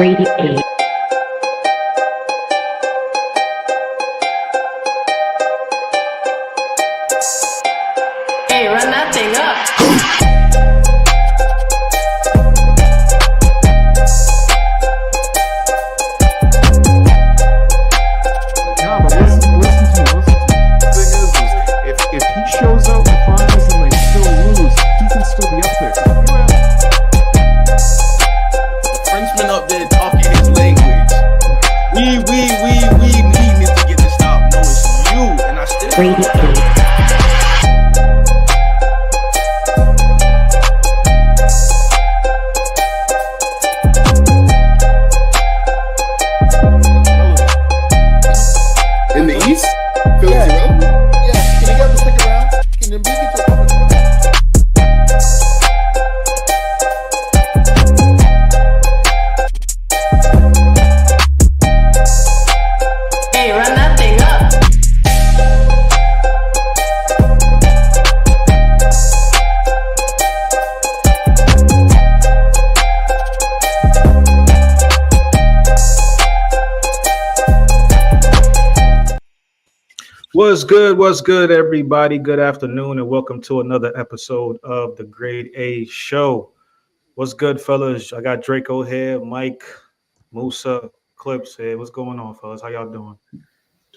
Grade A. Hey, run that thing up. No, but listen to me. The thing is if he shows out the finals and they still lose, he can still be up there. The Frenchman up there talking his language. We need to get this stop. No, it's you, and I still. Grade A. In the East, Philly's irrelevant. Yeah, can you guys stick around? Can you beat me to Hey, run that thing up. What's good, everybody? Good afternoon, and welcome to another episode of the Grade A Show. What's good, fellas? I got Draco here, Mike, Musa, Clips here. What's going on, fellas? How y'all doing?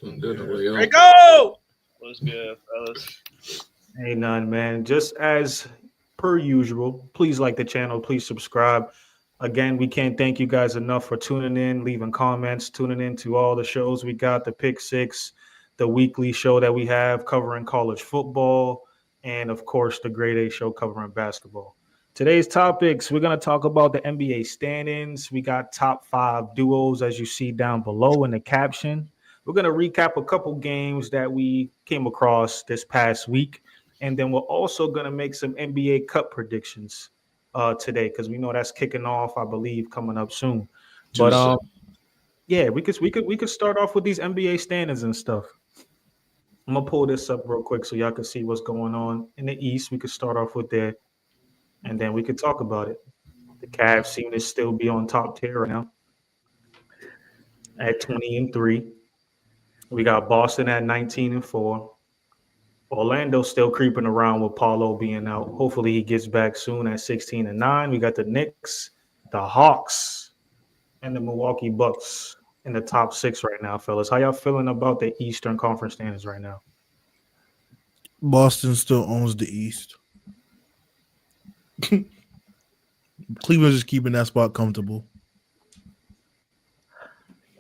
Doing good. How are you? Go! What's good, fellas? Ain't none, man. Just as per usual, please like the channel, please subscribe. Again, we can't thank you guys enough for tuning in, leaving comments, tuning in to all the shows we got, the Pick Six, the weekly show that we have covering college football, and of course, the Grade A show covering basketball. Today's topics, we're going to talk about the NBA standings. We got top 5 duos, as you see down below in the caption. We're going to recap a couple games that we came across this past week, and then we're also going to make some NBA Cup predictions today, because we know that's kicking off, I believe, coming up soon. But yeah, we could start off with these NBA standings and stuff. I'm gonna pull this up real quick so y'all can see what's going on in the East. We could start off with that, and then we could talk about it. The Cavs seem to still be on top tier right now at 20-3. We got Boston at 19-4. Orlando still creeping around with Paulo being out. Hopefully he gets back soon at 16-9. We got the Knicks, the Hawks, and the Milwaukee Bucks in the top 6 right now, fellas. How y'all feeling about the Eastern Conference standings right now? Boston still owns the East. Cleveland's just keeping that spot comfortable.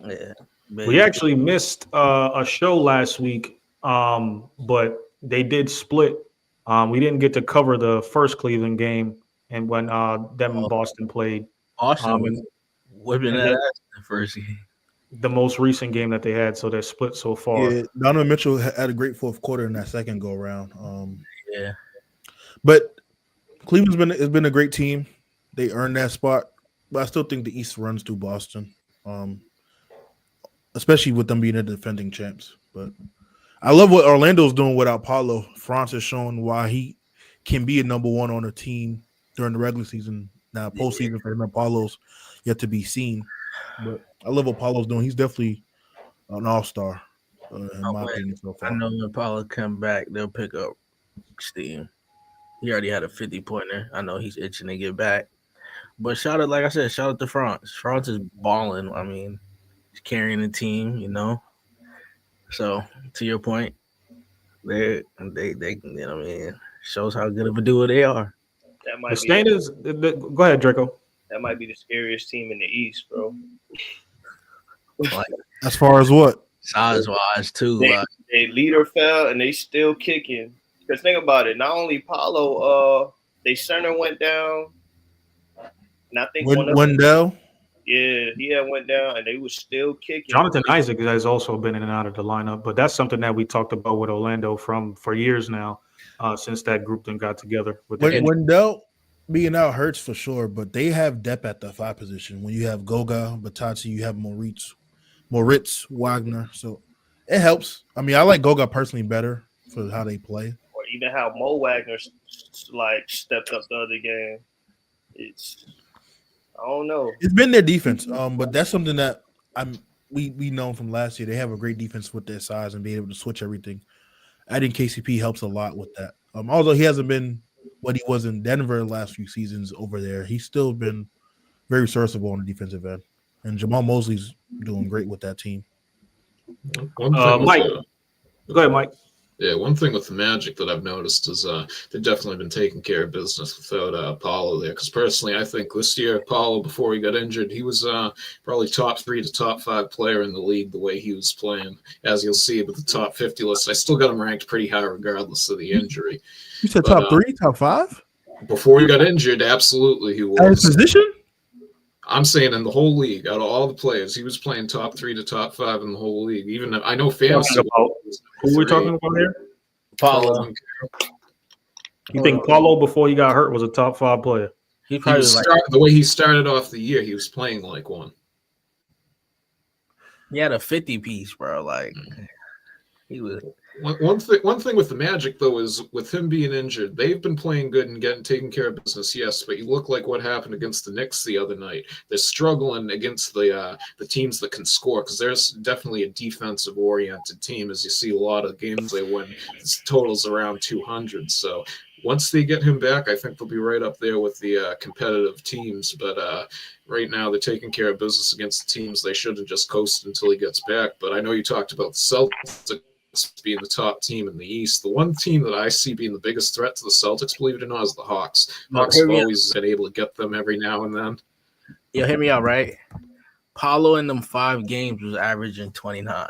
Yeah. We actually missed a show last week, but they did split. We didn't get to cover the first Cleveland game, and when them and Boston played. Austin was whipping and that then- ass in the first game. The most recent game that they had, so they're split so far. Yeah, Donovan Mitchell had a great fourth quarter in that second go around. Yeah. But Cleveland's been a great team. They earned that spot, but I still think the East runs through Boston, especially with them being the defending champs. But I love what Orlando's doing without Paulo. France has shown why he can be a number one on a team during the regular season. Now, postseason for him and Paulo's yet to be seen. But I love what Paulo's doing. He's definitely an all-star, in my opinion, so far. I know when Paulo come back, they'll pick up steam. He already had a 50-pointer. I know he's itching to get back. But shout out to France. France is balling. I mean, he's carrying the team, you know. So to your point, they you know what I mean, shows how good of a duo they are. That The might be standings. Go ahead, Draco. that might be the scariest team in the East, bro. Like As far as what? size wise too. They leader fell and they still kicking. Because think about it, not only Paulo, they center went down. And I think Wendell? he had went down and they was still kicking. Jonathan Isaac has also been in and out of the lineup, but that's something that we talked about with Orlando for years now, since that group then got together. With the Wendell being out hurts for sure, but they have depth at the 5 position. When you have Goga, Batati, you have Moritz, Wagner. So it helps. I mean, I like Goga personally better for how they play. Or even how Mo Wagner like stepped up the other game. I don't know. It's been their defense, but that's something that we know from last year. They have a great defense with their size and being able to switch everything. Adding KCP helps a lot with that. Although he hasn't been what he was in Denver the last few seasons over there, he's still been very serviceable on the defensive end. And Jamal Mosley's doing great with that team. One thing with Mike, go ahead, Mike. one thing with the Magic that I've noticed is they've definitely been taking care of business without Paulo there. Because personally, I think this year, Paulo, before he got injured, he was probably top 3 to top 5 player in the league the way he was playing. As you'll see with the top 50 list, I still got him ranked pretty high regardless of the injury. You said top 3, top 5? Before he got injured, absolutely he was. At his position? I'm saying in the whole league, out of all the players, he was playing top 3 to top 5 in the whole league. Even I know fantasy. Who we're talking about here? Paulo. You think Paulo before he got hurt was a top 5 player? He probably was like, the way he started off the year, he was playing like one. he had a 50 piece, bro. Like he was. One thing with the Magic though is with him being injured, they've been playing good and taking care of business, yes. But you look like what happened against the Knicks the other night. They're struggling against the teams that can score because there's definitely a defensive oriented team. As you see, a lot of games they win, it's totals around 200. So once they get him back, I think they'll be right up there with the competitive teams. But right now, they're taking care of business against the teams. They should have just coasted until he gets back. But I know you talked about the Celtics being the top team in the East. The one team that I see being the biggest threat to the Celtics, believe it or not, is the Hawks. Hawks have always been able to get them every now and then. Yo, hear me out, right? Paulo in them 5 games was averaging 29.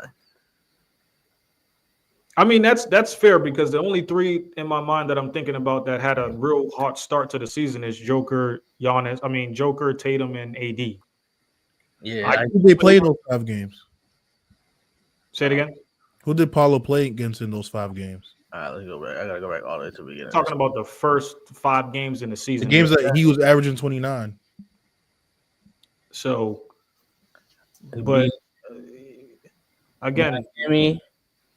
I mean, that's fair because the only 3 in my mind that I'm thinking about that had a real hot start to the season is Joker, Tatum, and AD. Yeah, Who they play those 5 games? Say it again. Who did Paulo play against in those 5 games? all right, let's go back. I gotta go back all the way to the beginning. Talking about the first 5 games in the The season. games that he was averaging 29. So, but again, Miami,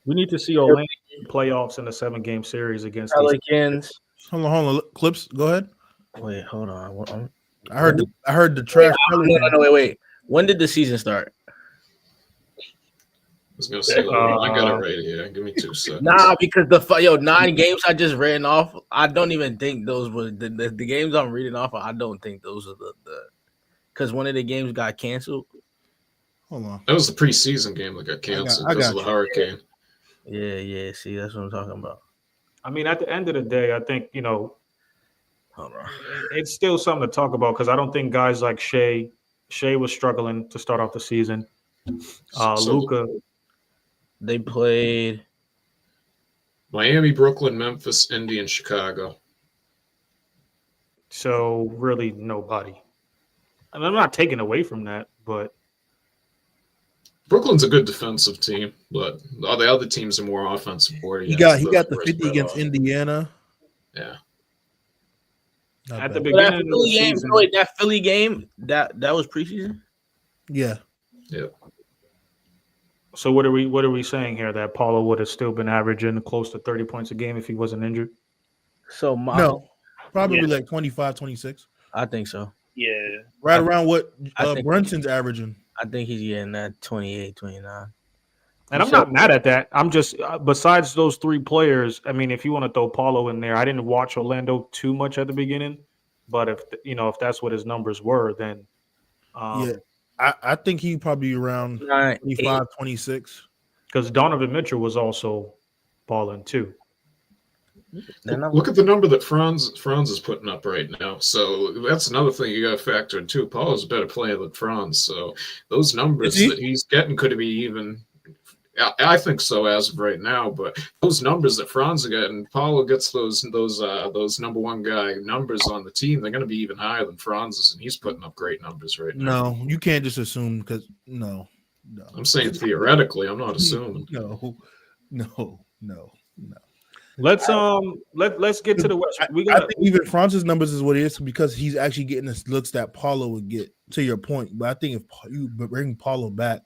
we need to see Orlando playoffs in a 7-game series against these. Pelicans. Hold on. Clips, go ahead. Wait, hold on. I heard the trash. No, wait. When did the season start? I was gonna say, I got it right here. Give me 2 seconds. Nah, because 9 games I just ran off, I don't even think those were the games I'm reading off of. I don't think those are the because one of the games got canceled. Hold on. That was the preseason game that got canceled because of the hurricane. Yeah. See, that's what I'm talking about. I mean, at the end of the day, I think, Hold on. it's still something to talk about because I don't think guys like Shea was struggling to start off the season. Luka. They played Miami, Brooklyn, Memphis, Indy, and Chicago. So really nobody. And I'm not taking away from that, but Brooklyn's a good defensive team, but the other teams are more offensive oriented. He got the 50 against Indiana. Yeah. at the that beginning of Philly the game. season, Wait, that Philly game that was preseason. Yeah. Yeah. so what are we saying here that Paulo would have still been averaging close to 30 points a game if he wasn't injured? So No. Probably like 25, 26. I think so. Yeah. Right around what I think- Brunson's averaging. I think he's getting that 28, 29. And I'm not mad at that. I'm just besides those 3 players. I mean, if you want to throw Paulo in there, I didn't watch Orlando too much at the beginning, but if that's what his numbers were, then Yeah. I think he probably around 25, 26. because Donovan Mitchell was also balling too. Look at the number that Franz is putting up right now. So that's another thing you got to factor in too. Paulo's a better player than Franz. So those numbers that he's getting could be even. I think so as of right now. But those numbers that Franz are getting, Paulo gets those number 1 guy numbers on the team. They're going to be even higher than Franz's, and he's putting up great numbers right now. No, you can't just assume because no. I'm saying theoretically. I'm not assuming. No. Let's get to the West. I think even Franz's numbers is what it is because he's actually getting the looks that Paulo would get. To your point, but I think if you bring Paulo back,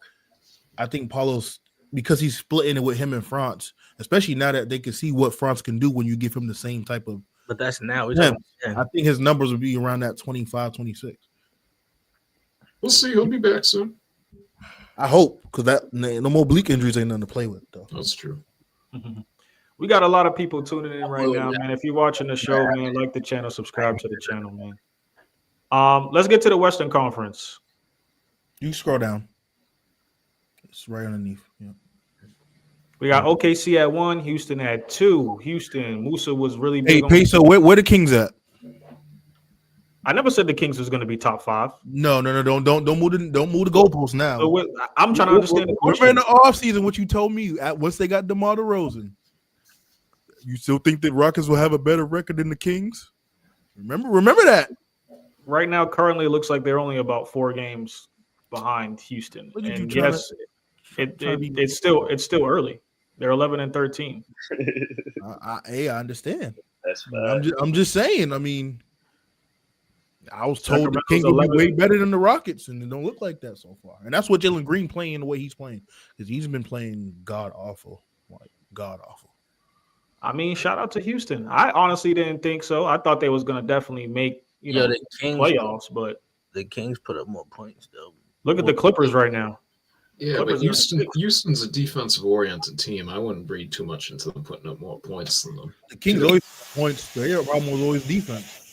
I think Paulo's because he's splitting it with him and France, especially now that they can see what France can do when you give him the same type of. But that's now. I think his numbers would be around that 25, 26. We'll see. He'll be back soon. I hope, because that no more bleak injuries ain't nothing to play with, though. That's true. We got a lot of people tuning in right now, man. If you're watching the show, man, like the channel, subscribe to the channel, man. Let's get to the Western Conference. You scroll down. It's right underneath. Yeah. We got OKC at 1, Houston at 2. Houston, Musa was really Hey, big on. Peso, where the Kings at? I never said the Kings was going to be top 5. No, don't move the goalposts now. So I'm trying to understand the Remember question. in the offseason what you told me once they got DeMar DeRozan. You still think that Rockets will have a better record than the Kings? Remember that. Right now, currently, it looks like they're only about 4 games behind Houston. Look at you And trying yes, it's still early. They're 11 and 13. I understand. That's bad. I'm just saying. I mean, I was told the Sacramento's Kings would be 11. way better than the Rockets, and it don't look like that so far. And that's what Jalen Green playing the way he's playing, because he's been playing god awful. I mean, shout out to Houston. I honestly didn't think so. I thought they was going to definitely make The Kings playoffs, but the Kings put up more points though. look at the Clippers right now. Yeah, Clippers but are- Houston's a defensive-oriented team. I wouldn't read too much into them putting up more points than them. The Kings always points. Their problem was always defense.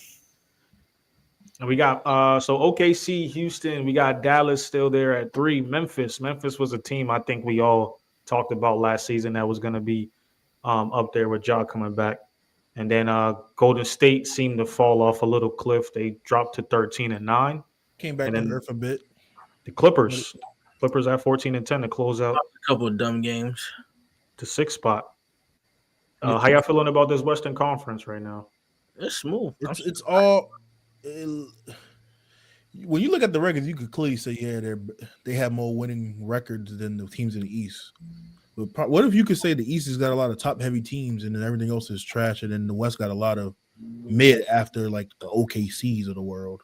And we got so OKC, Houston. We got Dallas still there at 3. Memphis was a team I think we all talked about last season that was going to be up there with Ja coming back. And then Golden State seemed to fall off a little cliff. They dropped to 13 and 9. Came back And to then- earth a bit. The Clippers at 14 and 10 to close out A couple of dumb games. the 6th spot. How y'all feeling about this Western Conference right now? It's smooth. It's all. When you look at the records, you could clearly say, yeah, they have more winning records than the teams in the East. But what if you could say the East has got a lot of top-heavy teams, and then everything else is trash, and then the West got a lot of mid after like the OKCs of the world?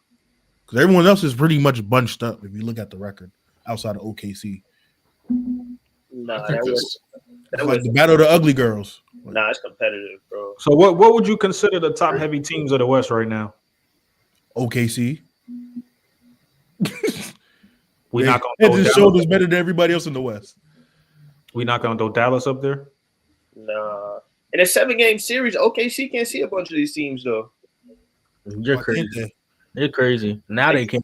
Because everyone else is pretty much bunched up if you look at the record outside of OKC. Nah, I think that was It's like the battle of the ugly girls. nah, it's competitive, bro. So what would you consider the top heavy teams of the West right now? OKC. We're not Head gonna and throw shoulders Dallas. better than everybody else in the West. We're not gonna throw Dallas up there. Nah. In a 7-game series, OKC can't see a bunch of these teams though. You're Why crazy. can't they? They're crazy. Now they can.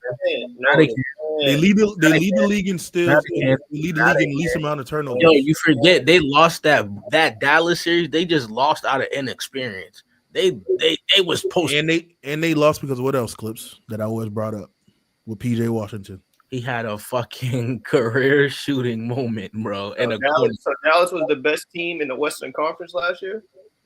No, they they can. They lead the league in steals. Not They yet. lead the league in least amount of turnovers. Yo, you forget they lost that Dallas series. They just lost out of inexperience. They was post. And they lost because of what else, Clips, that I always brought up with PJ Washington. He had a fucking career shooting moment, bro. And Dallas was the best team in the Western Conference last year.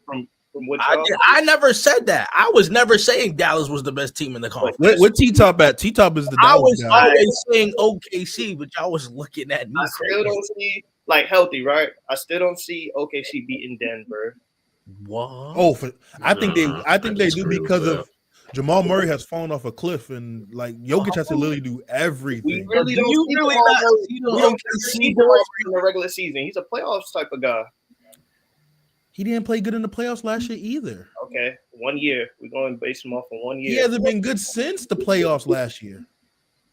From what y'all? I never said that. I was never saying Dallas was the best team in the conference. What T-Top at? T-Top is the I Dallas was guy. always saying OKC, but y'all was looking at me I still crazy. don't see like healthy, right? I still don't see OKC beating Denver. What? Oh, I think they I do disagree with because that. of Jamal Murray has fallen off a cliff, and like Jokic has to literally do everything. We really Do don't you see really Jamal not Murray. see the We don't OKC see boys? Jamal Murray in the regular season. He's a playoffs type of guy. He didn't play good in the playoffs last year either. Okay, 1 year. We're going to base him off of 1 year. He hasn't been good since the playoffs last year.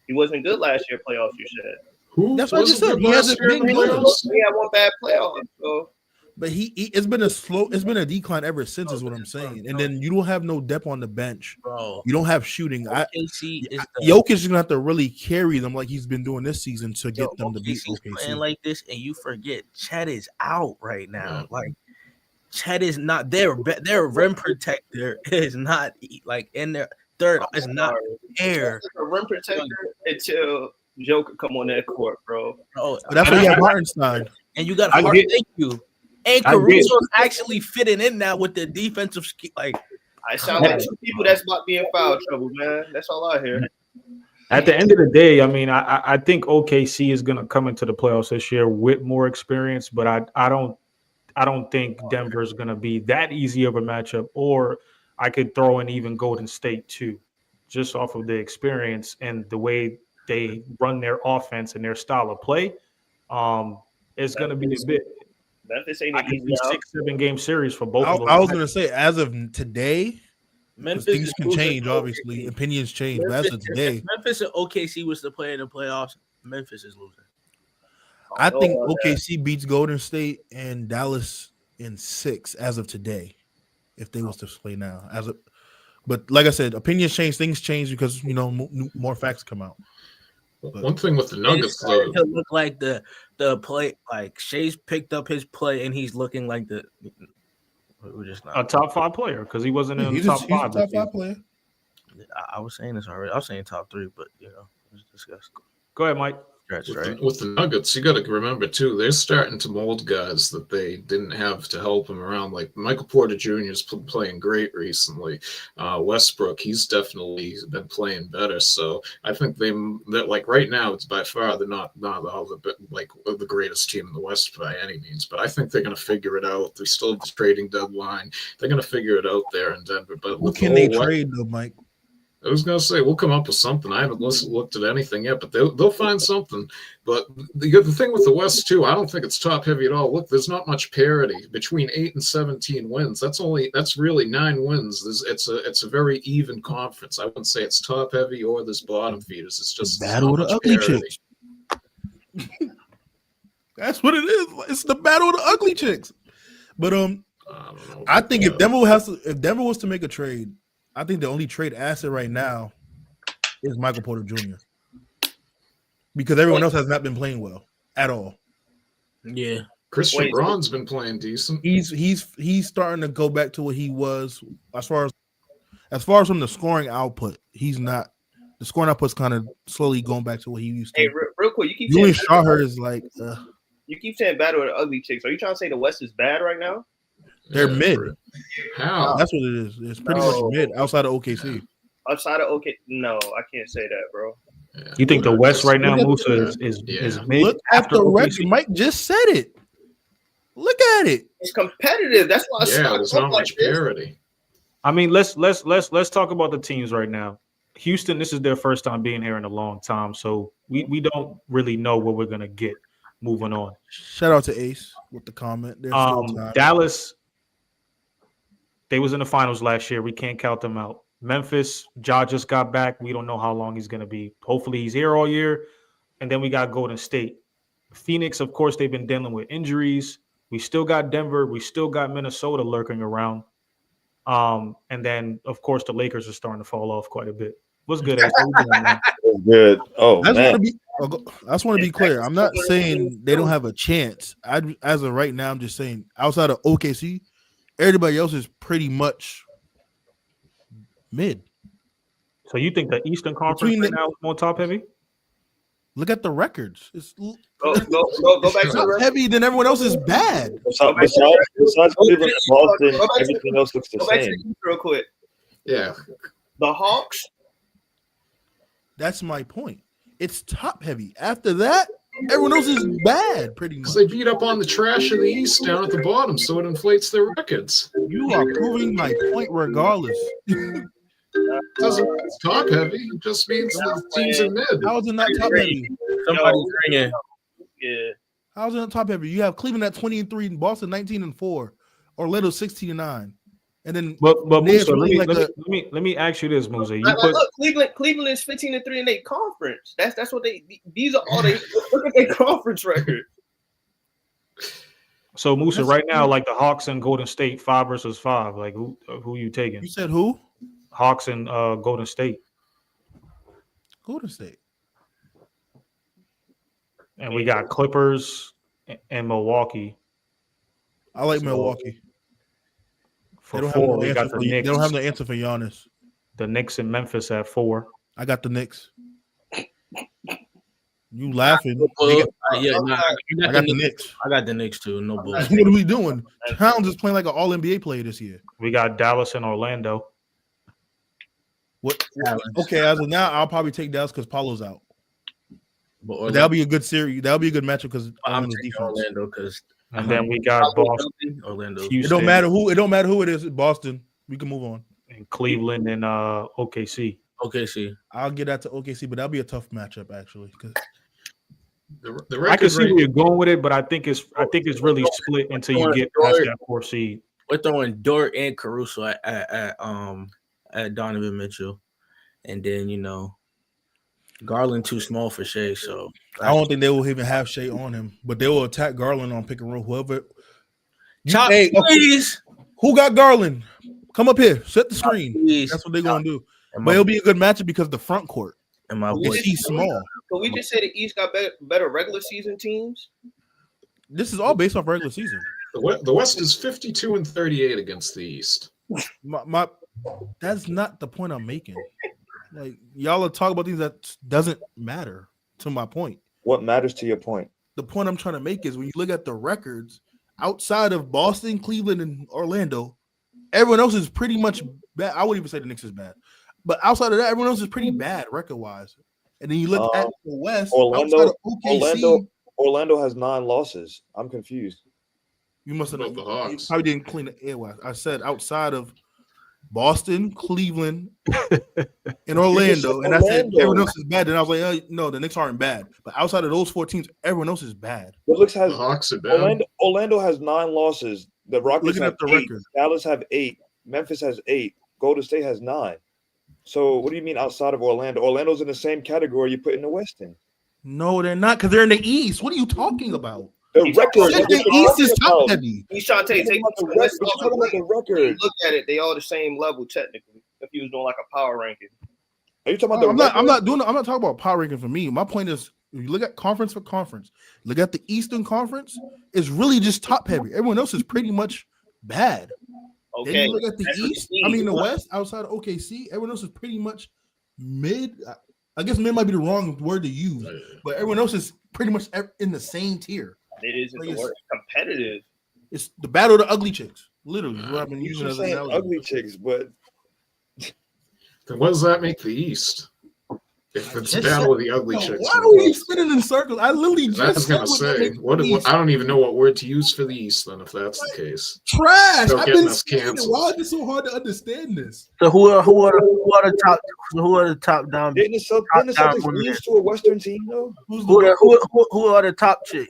He wasn't good last year playoffs, you said. Who That's what I just wasn't said. good He last hasn't year in been the good. playoffs? He had one bad playoff. So But it's been a decline ever since, is what I'm saying. And then you don't have no depth on the bench. Bro, You don't have shooting. OKC is the Jokic is gonna have to really carry them like he's been doing this season to get Yo, them to beat OKC's OKC. playing like this, and you forget Chet is out right now. Yeah. Like Chet is not their rim protector is not like in their third. It's not air. a rim protector until Joker come on that court, bro. Bro, But that's why you have Martinstein. and you got I Hart. get- Thank you. And I get- Caruso's actually fitting in now with the defensive like. I sound like two people that's about being foul trouble, man. That's all I hear. At the end of the day, I mean, I think OKC is going to come into the playoffs this year with more experience, but I don't think Denver is going to be that easy of a matchup. Or I could throw in even Golden State too, just off of the experience and the way they run their offense and their style of play. It's going to be a bit. Memphis ain't I an could easy be out. 6-7 game series for both I of them. was gonna say, as of today, Memphis things is can losing change, to obviously. OKC. Opinions change. But as of today, If Memphis and OKC was to play in the playoffs, Memphis is losing. I think know about that. OKC beats Golden State and Dallas in 6 as of today. If they was to play now, but like I said, opinions change, things change because more facts come out. But One thing with the It's Nuggets, though, starting to look like the play, like Shea's picked up his play and he's looking like we're just not A top 5 player because he wasn't in he's the top a 5. top 5 player. I was saying this already. I was saying top 3, but let's discuss. Go ahead, Mike. Stretch, right? with the Nuggets, you got to remember too, they're starting to mold guys that they didn't have to help them around. Like Michael Porter Jr. is playing great recently. Westbrook, he's definitely been playing better. So I think that like right now, it's by far they're not all the greatest team in the West by any means. But I think they're going to figure it out. They still have the trading deadline. They're going to figure it out there in Denver. But What can they trade though, Mike? I was gonna say we'll come up with something. I haven't looked at anything yet, but they'll find something. But the thing with the West too, I don't think it's top heavy at all. Look, there's not much parity between 8 and 17 wins. That's really 9 wins. It's a very even conference. I wouldn't say it's top heavy or there's bottom feeders. It's just Battle of the ugly chicks. That's what it is. It's the battle of the ugly chicks. But I think if Denver was to make a trade, I think the only trade asset right now is Michael Porter Jr. because everyone else has not been playing well at all. Yeah, Christian Braun's been playing decent. He's starting to go back to what he was as far as from the scoring output. He's not. The scoring output's kind of slowly going back to what he used to. Hey, real quick, you keep Julian saying Shaher is like you keep saying battle of the ugly chicks. Are you trying to say the West is bad right now? they're mid. How? That's what it is. It's pretty much mid outside of OKC. Outside of no, I can't say that, bro. Yeah. You think the West right now, Look at Musa, is mid Look at after the OKC? record. Mike just said it. Look at it. It's competitive. That's why. There's not much parity. I mean, let's talk about the teams right now. Houston, this is their first time being here in a long time, so we don't really know what we're gonna get. Moving on. Shout out to Ace with the comment. There's still time. Dallas, they was in the finals last year. We can't count them out. Memphis, Ja just got back. We don't know how long he's going to be. Hopefully he's here all year. And then we got Golden State. Phoenix, of course, they've been dealing with injuries. We still got Denver. We still got Minnesota lurking around. And then, of course, the Lakers are starting to fall off quite a bit. What's good, Ace? How you doing, man? Good. Oh, I man. just want to be clear. I'm not saying they don't have a chance. As of right now, I'm just saying outside of OKC, everybody else is pretty much mid. So you think the Eastern Conference right now is more top heavy? Look at the records. It's Go back to the top rest. heavy than everyone else is bad. Besides Cleveland and Boston, everything else looks the Go back to same. the East real quick. Yeah. The Hawks. That's my point. It's top heavy. After that, everyone else is bad, pretty much. Because they beat up on the trash of the East down at the bottom, so it inflates their records. You are proving my point regardless. It's top heavy. It just means the teams are mid. How is it not top heavy? somebody's ringing. Yeah. How is it not top heavy? You have Cleveland at 20-3 and Boston 19-4, Orlando 16-9, and then But Nets Musa, really let me ask you this, Musa. You Like, put look, Cleveland is 15-3 in their conference. That's what these are all they look at their conference record. so Musa right now, like the Hawks and Golden State, 5 versus 5. Like who you taking? You said who? Hawks and Golden State. Golden State. And we got Clippers and Milwaukee. I like So, Milwaukee. For They don't, 4, we have got the the answer they Knicks. don't have the answer for Giannis. The Knicks and Memphis at 4. I got the Knicks. You laughing? Yeah, I got the Knicks. I got the Knicks too. No bullshit. What are we doing? Towns is playing like an All NBA player this year. We got Dallas and Orlando. What? Okay, as of now, I'll probably take Dallas because Paulo's out. But That'll be a good series. That'll be a good matchup because I'm Orlando's taking defense. Orlando because And then we got Boston, Orlando. It Houston, don't matter who. It don't matter who it is. Boston. We can move on. and Cleveland and OKC. Okay, see. I'll get that to OKC, but that'll be a tough matchup actually. The I record can see right- where you're going with it, but I think it's really split until you get past that 4 seed. We're throwing Dort and Caruso at Donovan Mitchell, and then Garland too small for Shea. So I don't think they will even have Shea on him, but they will attack Garland on pick and roll. Whoever. Chop, Hey, please. who got Garland? Come up here. Set the screen. Please. That's what they're gonna do. And But it'll be a good matchup because the front court. and my boy. He's small. But we just say the East got better regular season teams. This is all based off regular season. The West is 52-38 against the East. My that's not the point I'm making. Like y'all are talking about things that doesn't matter to my point. What matters to your point? The point I'm trying to make is when you look at the records outside of Boston, Cleveland, and Orlando, everyone else is pretty much bad. I wouldn't even say the Knicks is bad, but outside of that, everyone else is pretty bad record wise. And then you look at the West, outside of OKC, Orlando has 9 losses. I'm confused. you must have About the known. You Hawks. probably didn't clean the airways. I said outside of Boston, Cleveland, and Orlando, and I said Orlando. everyone else is bad. Then I was like, no, the Knicks aren't bad. But outside of those 4 teams, everyone else is bad. But looks The has Hawks are bad. Orlando has 9 losses. The Rockets Looking have at the 8. record. Dallas have 8. Memphis has 8. Golden State has 9. So what do you mean outside of Orlando? Orlando's in the same category you put in the West in. No, they're not because they're in the East. What are you talking about? The He's record. talking Said the East is top heavy. He's trying to take Talking about the record. We're talking about the record. Look at it; they all the same level technically. If you was doing like a power ranking, Are you talking about the I'm record? not talking about power ranking for me. My point is, if you look at conference for conference, look at the Eastern Conference, it's really just top heavy. Everyone else is pretty much bad. Then okay. you look at the That's East, the I mean the East. West, outside of OKC, everyone else is pretty much mid. I guess mid might be the wrong word to use, but everyone else is pretty much in the same tier. It isn't Like the it's- word competitive. It's the battle of the ugly chicks. Literally, is what I've been You using keep as an saying analogy. ugly chicks, but Then what does that make the East? If it's Just battle said- of the ugly Yo, chicks. why do we spinning in circles? I literally I was just gonna said say, makes what, the East. I don't even know what word to use for the East then, if that's the case. Trash. Still I've getting been us saying it. canceled. Why is it so hard to understand this? So who are the top down? didn't the Celtics lose to a Western team though? Who's Who are the top chicks?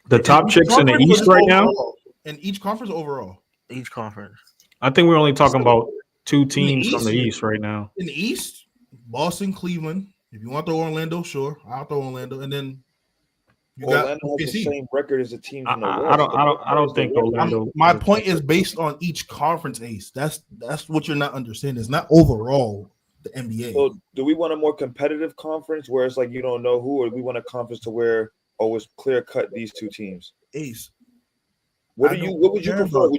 The top chicks in the conference East or right now. overall? In each conference overall. Each conference. I think we're only talking about 2 teams from the East? East right now. In the East, Boston, Cleveland. If you want to throw Orlando, sure. I'll throw Orlando. And then you got Orlando has the OKC. same record as the teams in the West. I don't think Orlando. My point is based on each conference ace. That's what you're not understanding. It's not overall the NBA. So do we want a more competitive conference where it's like you don't know who, or we want a conference to where it's clear cut these 2 teams? Ace. What I do you? don't What would you care prefer? about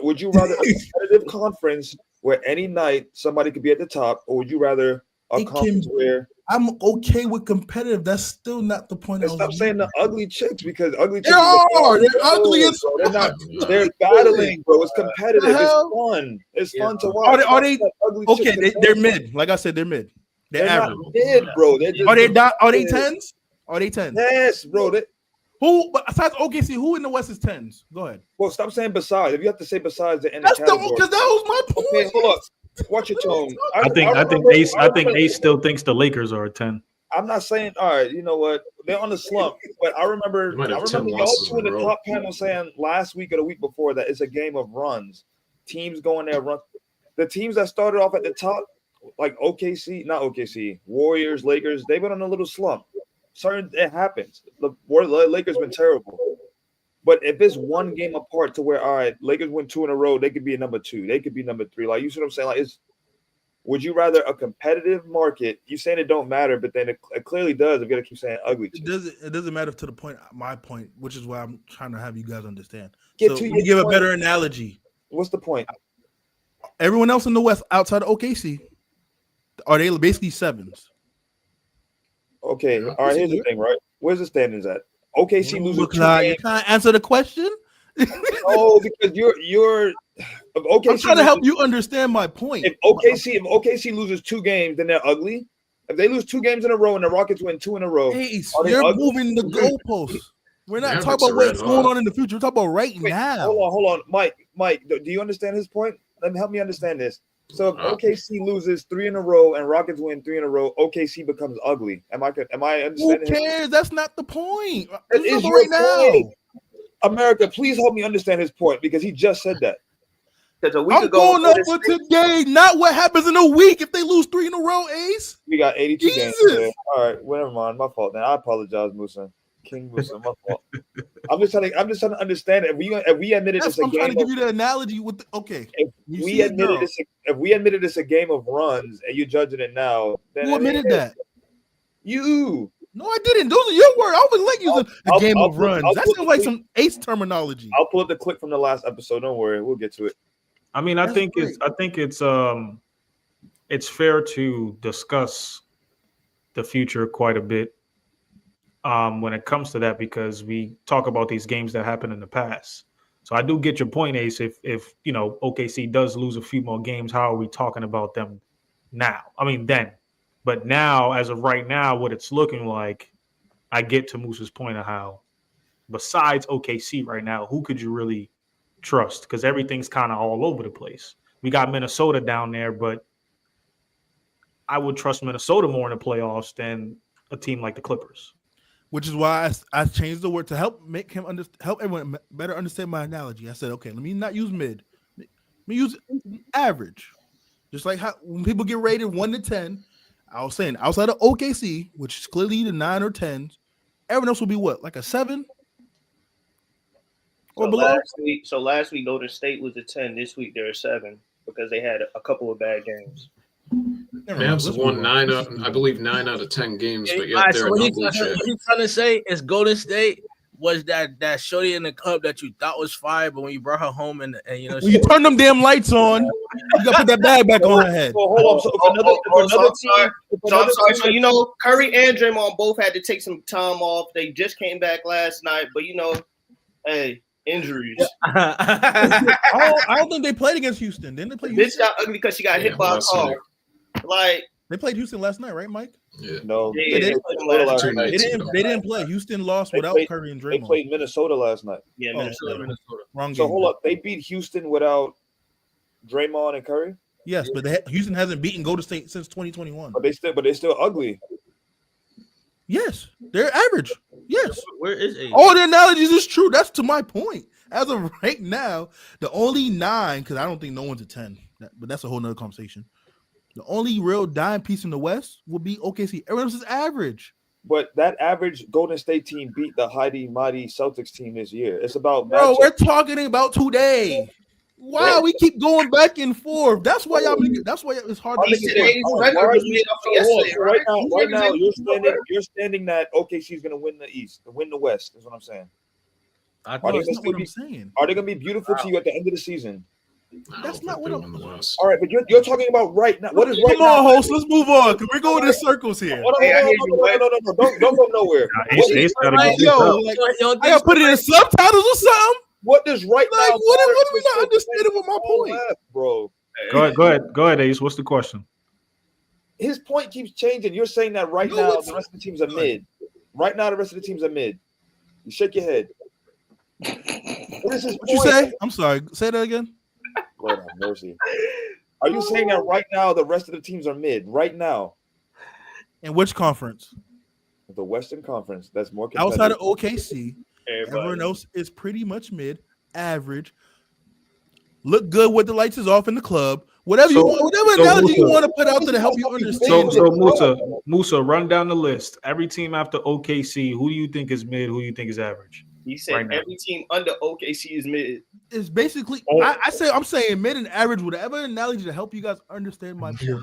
Would you rather a competitive conference where any night somebody could be at the top, or would you rather a It conference can- where? I'm okay with competitive. That's still not the point. And stop saying the ugly chicks because ugly They chicks. are. They're ugly as bro. They're not. fuck. They're battling, bro. It's competitive. The It's hell? fun. It's Yeah. fun to watch. Are they Ugly okay? chicks They're competitive. mid. Like I said, they're mid. They're They're average. not mid, bro. They're just, Are they Yeah. tens? Are they tens? Yes, bro. Who? But besides OKC, who in the West is tens? Go ahead. Well, stop saying besides. If you have to say besides the end That's of the category. because that was my point. Okay, hold up. Watch your tone. I think Ace still thinks the Lakers are a 10. I'm not saying. All right, you know what? They're on the slump, but I remember. They might have 10 y'all losses two in in a the row. top panel saying last week or the week before that it's a game of runs. Teams going there run. The teams that started off at the top, like not OKC, Warriors, Lakers, they've been on a little slump. It happens. The Lakers been terrible. But if it's one game apart to where, all right, Lakers win 2 in a row, they could be a number 2. They could be number 3. Like, you see what I'm saying? Like, would you rather a competitive market? You saying it don't matter, but then it clearly does. If you gotta keep saying ugly. It doesn't matter to the point. My point, which is why I'm trying to have you guys understand. Get So to let your me give a point. better analogy. What's the point? Everyone else in the West outside of OKC, are they basically sevens? Okay, all right. Here's the thing, right? Where's the standings at? OKC loses 2 You're games. trying to answer the question. Oh, because you're OKC. I'm trying to help you understand my point. If OKC loses 2 games, then they're ugly. If they lose 2 games in a row and the Rockets win 2 in a row, Ace, are they you're ugly? moving the goalposts. We're not Yeah, talking but it's about what's red going hot. on in the future. We're talking about right Wait, now. Hold on, Mike. Do you understand his point? Let me help me understand this. So if OKC loses 3 in a row and Rockets win 3 in a row, OKC becomes ugly. Am I Who understanding? cares? That's not the point. That This is is your right now. point. America, please help me understand his point because he just said that. Because a week I'm ago, going up Golden for State- today, not what happens in a week if they lose 3 in a row, Ace. We got 82 games. Jesus. There. All right, well, never mind. My fault. Then I apologize, Musa. King Musa, my fault. I'm just trying to understand it. If we admitted That's it's a what I'm trying game to of, give you the analogy with okay. if You we see it, admitted girl. it's a game of runs and you're judging it now, then Who admitted that? You. No, I didn't. Those are your words. I was like using a I'll- game I'll of put- runs. I'll That put sounds the like tweet- some Ace terminology. I'll pull up the clip from the last episode. Don't worry, we'll get to it. I mean, I That's think great. it's fair to discuss the future quite a bit when it comes to that, because we talk about these games that happened in the past. So I do get your point, Ace. If you know OKC does lose a few more games, how are we talking about them now? I mean, then, but now, as of right now, what it's looking like, I get to Moose's point of how, besides OKC right now, who could you really trust? Because everything's kind of all over the place. We got Minnesota down there, but I would trust Minnesota more in the playoffs than a team like the Clippers. Which is why I changed the word to help make him help everyone better understand my analogy. I said, okay, let me not use mid. Let me use average. Just like how when people get rated 1 to 10, I was saying outside of OKC, which is clearly the 9 or 10s, everyone else will be what, like a 7 or So below? last week, Golden State was a 10. This week, they're a 7 because they had a couple of bad games. Never mind. Mavs Let's won move on. 9 out of 10 games, but All yet right, they're so a what double he's check. trying to say is Golden State was that shorty in the club that you thought was fire, but when you brought her home and you know When you turn them damn lights on, you gotta put that bag back on her head. Well, hold on. So if another team, So I'm sorry. So you know, Curry and Draymond both had to take some time off. They just came back last night, but you know, hey, injuries. I don't think they played against Houston. Didn't they play Bitch Houston? got ugly because she got hit by a last car. night. Like, They played Houston last night, right, Mike? Yeah. no, Yeah, they they played played Minnesota last last night. night. They didn't play. Houston lost They without played- Curry and They Draymond. played Minnesota last night. yeah, Oh, Minnesota. Wrong game. So hold up, they beat Houston without Draymond and Curry, Yes, but Houston hasn't beaten Golden State since 2021. but they're still ugly. Yes, they're average. Yes, Where is A? all the analogies is true. That's to my point. As of right now, the only 9, because I don't think no one's a 10, but that's a whole nother conversation. The only real dime piece in the West will be OKC. Everyone else is average. But that average Golden State team beat the mighty Celtics team this year. It's about Bro, matchup. we're talking about today. Wow, we keep going back and forth. That's why y'all make it. That's why it's hard to He make said it. his Why record are was you- made up for Hold on, yesterday, so right? right now, you're standing that OKC is going to win the East, win the West. Is what I'm saying. I Are thought they That's gonna not still what I'm be? saying. Are they going to be beautiful to you at the end of the season? I That's don't not think what they I'm- win the West. All right, but you're talking about right now. What is right Come on, now? host. Let's move on because we're going in circles here. Hold on, Hey, I hear you, no. Don't go nowhere. Ace, Ace gotta get this Yo, up. like, I gotta put it in subtitles or something. What does right Like, now? what are we matter not to understanding with my all point? that, bro? Go ahead, Ace. What's the question? His point keeps changing. You're saying that right No, now it's- the rest of the teams are mid. Right now the rest of the teams are mid. You shake your head. What is his What you point? say? I'm sorry. Say that again. Lord have mercy. Are you saying that right now the rest of the teams are mid? Right now, In which conference? the Western Conference. That's more Outside of competitive. OKC, Everybody. everyone else is pretty much mid, average. Look good with the lights is off in the club. Whatever you So- want, whatever so analogy you Musa- want to put out there to help you So, understand. Musa, run down the list. Every team after OKC, who do you think is mid? Who do you think is average? He said right now. every team under OKC is mid. It's basically Oh. I'm saying mid and average, whatever analogy to help you guys understand my point.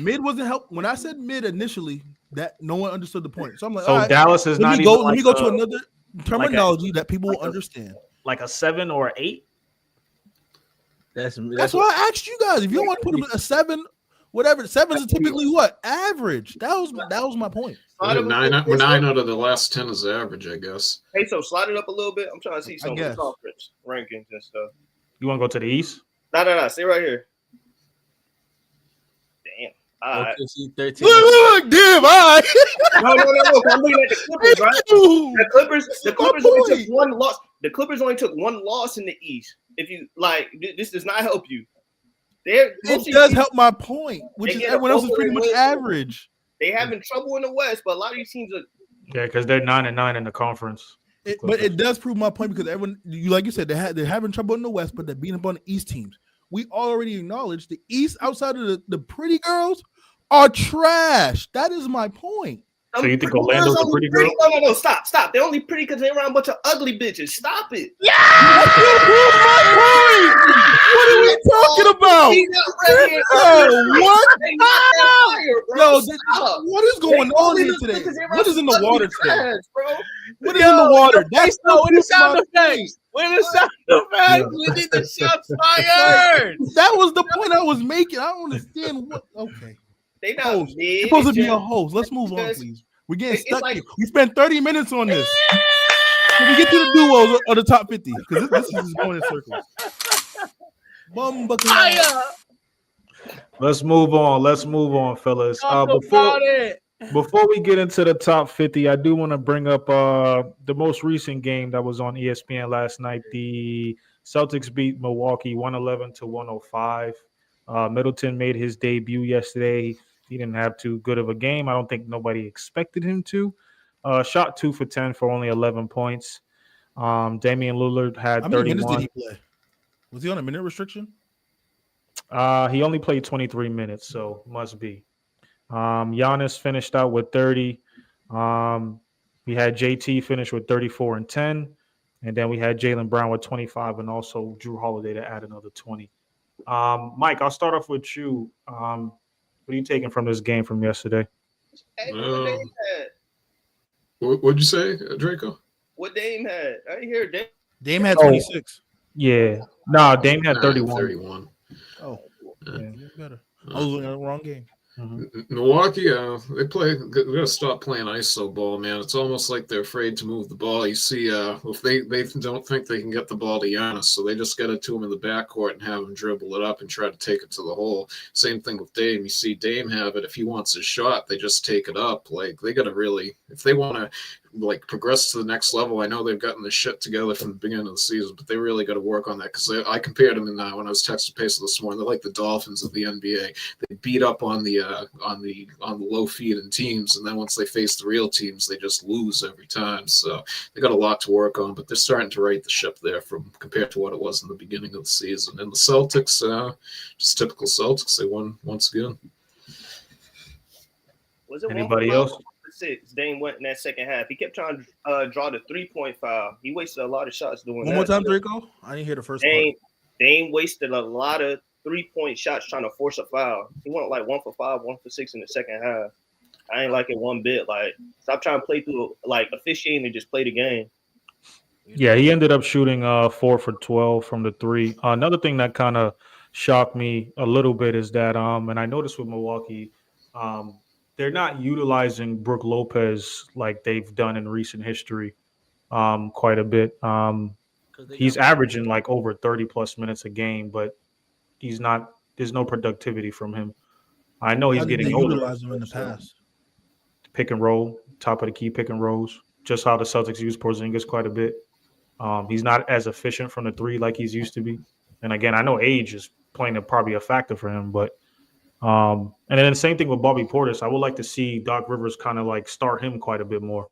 Mid wasn't help when I said mid initially. That no one understood the point. So I'm like, So all right, Dallas is let not me go. even Let me like go a, to another terminology that people will understand. like a 7 or 8. That's That's why I asked you guys if you want to put a 7, whatever. 7s are typically what average. That was my point. Slide up a Nine little bit. out of the last 10 is average, I guess. Hey, so slide it up a little bit. I'm trying to see some of the guess. conference rankings and stuff. You want to go to the East? No. Stay right here. Damn. All right. OKC 13. Look, damn, all right. No. I'm looking at the Clippers, right? The Clippers only took one loss. The Clippers only took one loss in the East. If you like, this does not help you. It does help my point, which They is get a everyone else is pretty much win. average. They having trouble in the West, but a lot of these teams are. Yeah, because they're 9-9 in the conference. But it does prove my point because everyone, like you said, they're having trouble in the West, but they're beating up on the East teams. We already acknowledge the East, outside of the pretty girls, are trash. That is my point. So you think Orlando's a pretty girl? No, stop. They're only pretty because they're around a bunch of ugly bitches. Stop it. Yeah! What are we talking about? What is going on here today? What is in the water today? What is in the water? That's what the sound effects. Where the sound effects? We need the shots fired. That was the point I was making. I don't understand what. Okay. They not You're supposed to be a host. Let's move on, please. We're getting stuck here. We spent 30 minutes on this. Can we get to the duos or the top 50? Because this is going in circles. Let's move on, fellas. Before we get into the top 50, I do want to bring up the most recent game that was on ESPN last night. The Celtics beat Milwaukee 111-105. Middleton made his debut yesterday. He didn't have too good of a game. I don't think nobody expected him to. Shot 2 for 10 for only 11 points. Damian Lillard had 31. How many minutes did he play? Was he on a minute restriction? He only played 23 minutes, so must be. Giannis finished out with 30. We had JT finish with 34 and 10. And then we had Jaylen Brown with 25 and also Drew Holiday to add another 20. Mike, I'll start off with you. What are you taking from this game from yesterday? What'd you say, Draco? What Dame had? I didn't hear Dame. Dame had 26. Yeah. No, Dame had 31. 31. Oh, yeah. Better. I was looking at the wrong game. Milwaukee, they gotta stop playing ISO ball, man. It's almost like they're afraid to move the ball. You see, if they don't think they can get the ball to Giannis, so they just get it to him in the backcourt and have him dribble it up and try to take it to the hole. Same thing with Dame. You see Dame have it. If he wants his shot, they just take it up. Like, they gotta really, if they want to progress to the next level. I know they've gotten the shit together from the beginning of the season, but they really got to work on that because I compared them when I was texting Pacer this morning. They're like the Dolphins of the NBA. They beat up on the low feeding teams, and then once they face the real teams, they just lose every time. So they got a lot to work on, but they're starting to right the ship there from compared to what it was in the beginning of the season. And the Celtics, just typical Celtics, they won once again. Was it anybody else? 6. Dame went in that second half. He kept trying to draw the 3-point foul. He wasted a lot of shots doing that. One more time, Draco. I didn't hear the first part. Dame wasted a lot of 3-point shots trying to force a foul. He went like 1 for 5, 1 for 6 in the second half. I ain't like it one bit. Like, stop trying to play through officiating and just play the game. Yeah, he ended up shooting 4 for 12 from the 3. Another thing that kind of shocked me a little bit is that, and I noticed with Milwaukee, they're not utilizing Brook Lopez like they've done in recent history quite a bit. He's averaging like over 30-plus minutes a game, but he's not. There's no productivity from him. I know he's getting older. Utilize him in the past. Pick and roll, top of the key pick and rolls. Just how the Celtics use Porzingis quite a bit. He's not as efficient from the 3 like he's used to be. And again, I know age is playing probably a factor for him, but and then the same thing with Bobby Portis. I would like to see Doc Rivers kind of like start him quite a bit more.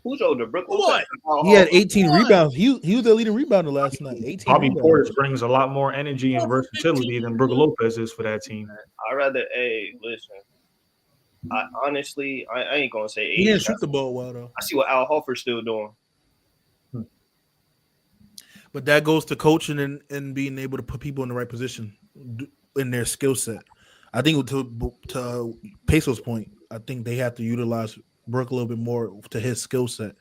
Who's older? Brook Lopez? He had 18 rebounds. He was the leading rebounder last night. 18 Bobby rebounds. Portis brings a lot more energy and versatility than Brook Lopez is for that team. I'd rather, listen. I honestly, I ain't gonna say age. He didn't shoot the ball well though. I see what Al Horford's still doing. But that goes to coaching and being able to put people in the right position in their skill set. I think to Peso's point, I think they have to utilize Brook a little bit more to his skill set.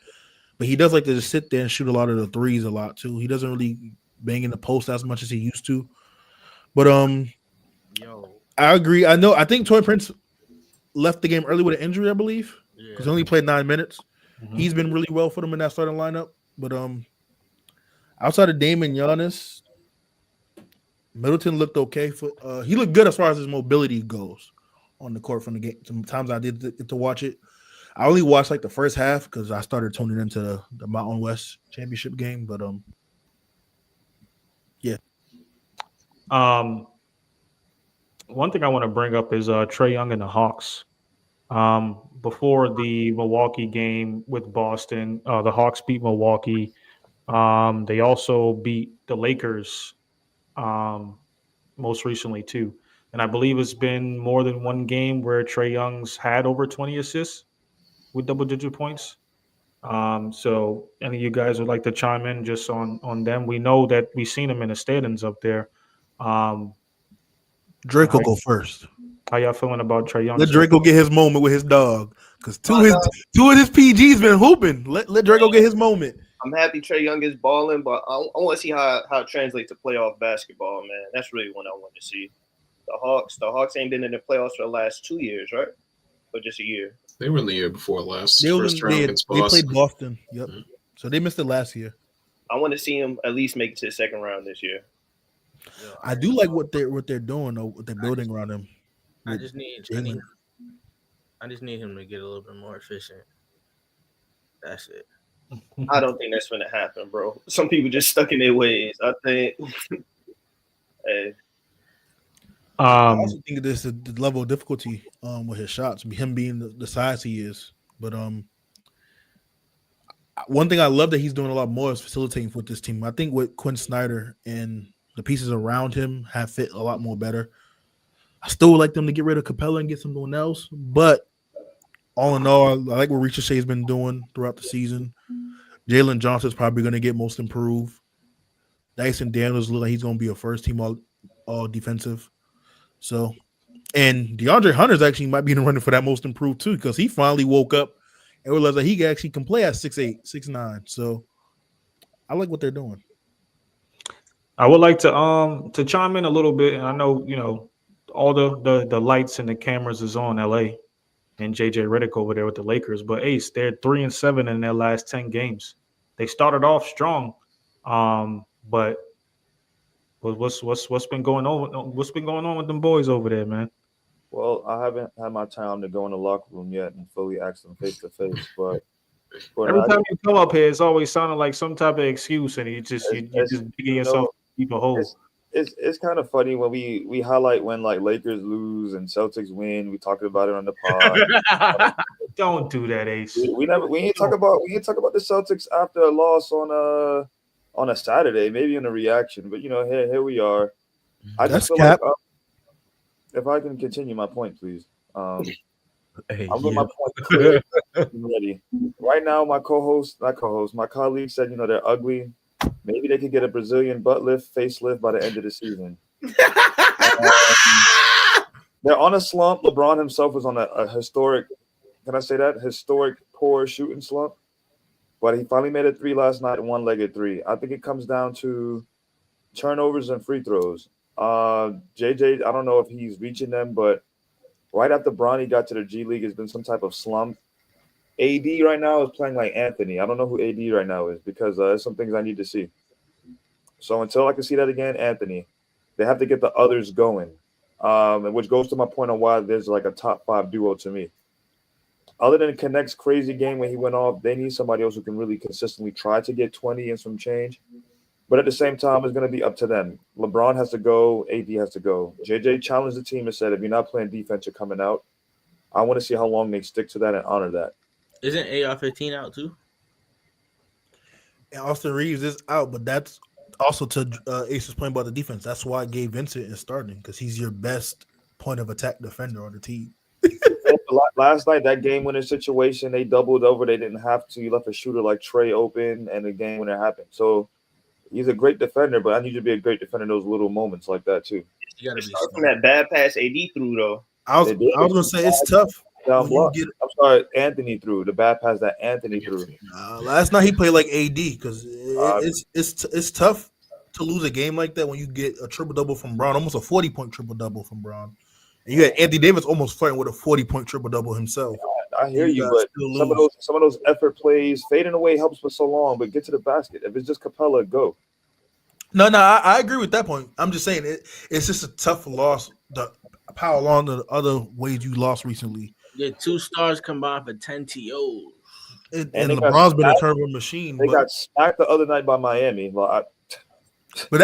But he does like to just sit there and shoot a lot of the threes a lot too. He doesn't really bang in the post as much as he used to. But I agree. I think Toy Prince left the game early with an injury, I believe, because he only played 9 minutes. Mm-hmm. He's been really well for them in that starting lineup. But outside of Dame and Giannis, Middleton looked okay. He looked good as far as his mobility goes on the court from the game. Sometimes I did get to watch it. I only watched like the first half because I started tuning into the Mountain West championship game. But yeah. One thing I want to bring up is Trae Young and the Hawks. Before the Milwaukee game with Boston, the Hawks beat Milwaukee. They also beat the Lakers um, most recently too. And I believe it's been more than one game where Trey Young's had over 20 assists with double-digit points. So any of you guys would like to chime in just on them? We know that we've seen them in the standings up there. Um, Drake how, will go first. how y'all feeling about Trey Young? Let so Draco get his moment with his dog. Because two of his PGs been hooping. Let Draco get his moment. I'm happy Trey Young is balling, but I want to see how it translates to playoff basketball, man. That's really what I want to see. The Hawks ain't been in the playoffs for the last 2 years, right? Or just a year. They were in the year before last, They, first round against Boston. played Boston. Yep. So they missed it last year. I want to see him at least make it to the second round this year. I do like what they're doing though, what they're building around him. I just need him to get a little bit more efficient. That's it. I don't think that's going to happen, bro. Some people just stuck in their ways. I think. Hey. I also think this is the level of difficulty with his shots, him being the size he is. But one thing I love that he's doing a lot more is facilitating with this team. I think with Quinn Snyder and the pieces around him have fit a lot more better. I still would like them to get rid of Capella and get someone else, but all in all, I like what Ricochet's been doing throughout the season. Jalen Johnson's probably going to get most improved. Dyson Daniels looks like he's going to be a first team all defensive. So, and DeAndre Hunter's actually might be in the running for that most improved too, because he finally woke up and realized that he actually can play at 6'8", 6'9". So, I like what they're doing. I would like to chime in a little bit, and I know all the lights and the cameras is on LA and JJ Redick over there with the Lakers, but Ace, they're 3-7 in their last 10 games. They started off strong, but what's been going on? What's been going on with them boys over there, man? Well, I haven't had my time to go in the locker room yet and fully ask them face to face, but every time you come up here, it's always sounding like some type of excuse, and you just digging yourself deep a hole. It's kind of funny when we highlight when like Lakers lose and Celtics win. We talked about it on the pod. Don't do that, Ace. We ain't talk about the Celtics after a loss on a Saturday, maybe in a reaction. But here we are. I just feel like if I can continue my point, please. I'm with my point clear. I'm ready. Right now, my colleague said, they're ugly. Maybe they could get a Brazilian butt lift, facelift by the end of the season. They're on a slump. LeBron himself was on a historic, can I say that? Historic poor shooting slump. But he finally made a three last night, one-legged three. I think it comes down to turnovers and free throws. JJ, I don't know if he's reaching them, but right after Bronny got to the G League, it's been some type of slump. AD right now is playing like Anthony. I don't know who AD right now is because there's some things I need to see. So until I can see that again, Anthony, they have to get the others going, which goes to my point on why there's like a top 5 duo to me. Other than Connect's crazy game when he went off, they need somebody else who can really consistently try to get 20 and some change. But at the same time, it's going to be up to them. LeBron has to go. AD has to go. JJ challenged the team and said, if you're not playing defense, you're coming out. I want to see how long they stick to that and honor that. Isn't AR-15 out too? And Austin Reeves is out, but that's also to Ace's point about the defense. That's why Gabe Vincent is starting, because he's your best point of attack defender on the team. Last night, that game-winning situation, they doubled over. They didn't have to. You left a shooter like Trey open, and the game winner happened. So he's a great defender, but I need you to be a great defender in those little moments like that too. You got to be from that bad pass AD threw though. I was gonna say it's tough. I'm sorry, Anthony threw the bad pass that Anthony threw. Last night he played like AD because it's tough to lose a game like that when you get a triple double from Brown, almost a 40-point triple double from Brown, and you had Anthony Davis almost flirting with a 40-point triple double himself. I hear you, but some of those effort plays fading away helps for so long. But get to the basket. If it's just Capella, go. No, I agree with that point. I'm just saying it's just a tough loss. The power along the other ways you lost recently. Yeah, 2 stars combined for 10 TOs. And LeBron's been a turnover machine. They got smacked the other night by Miami. But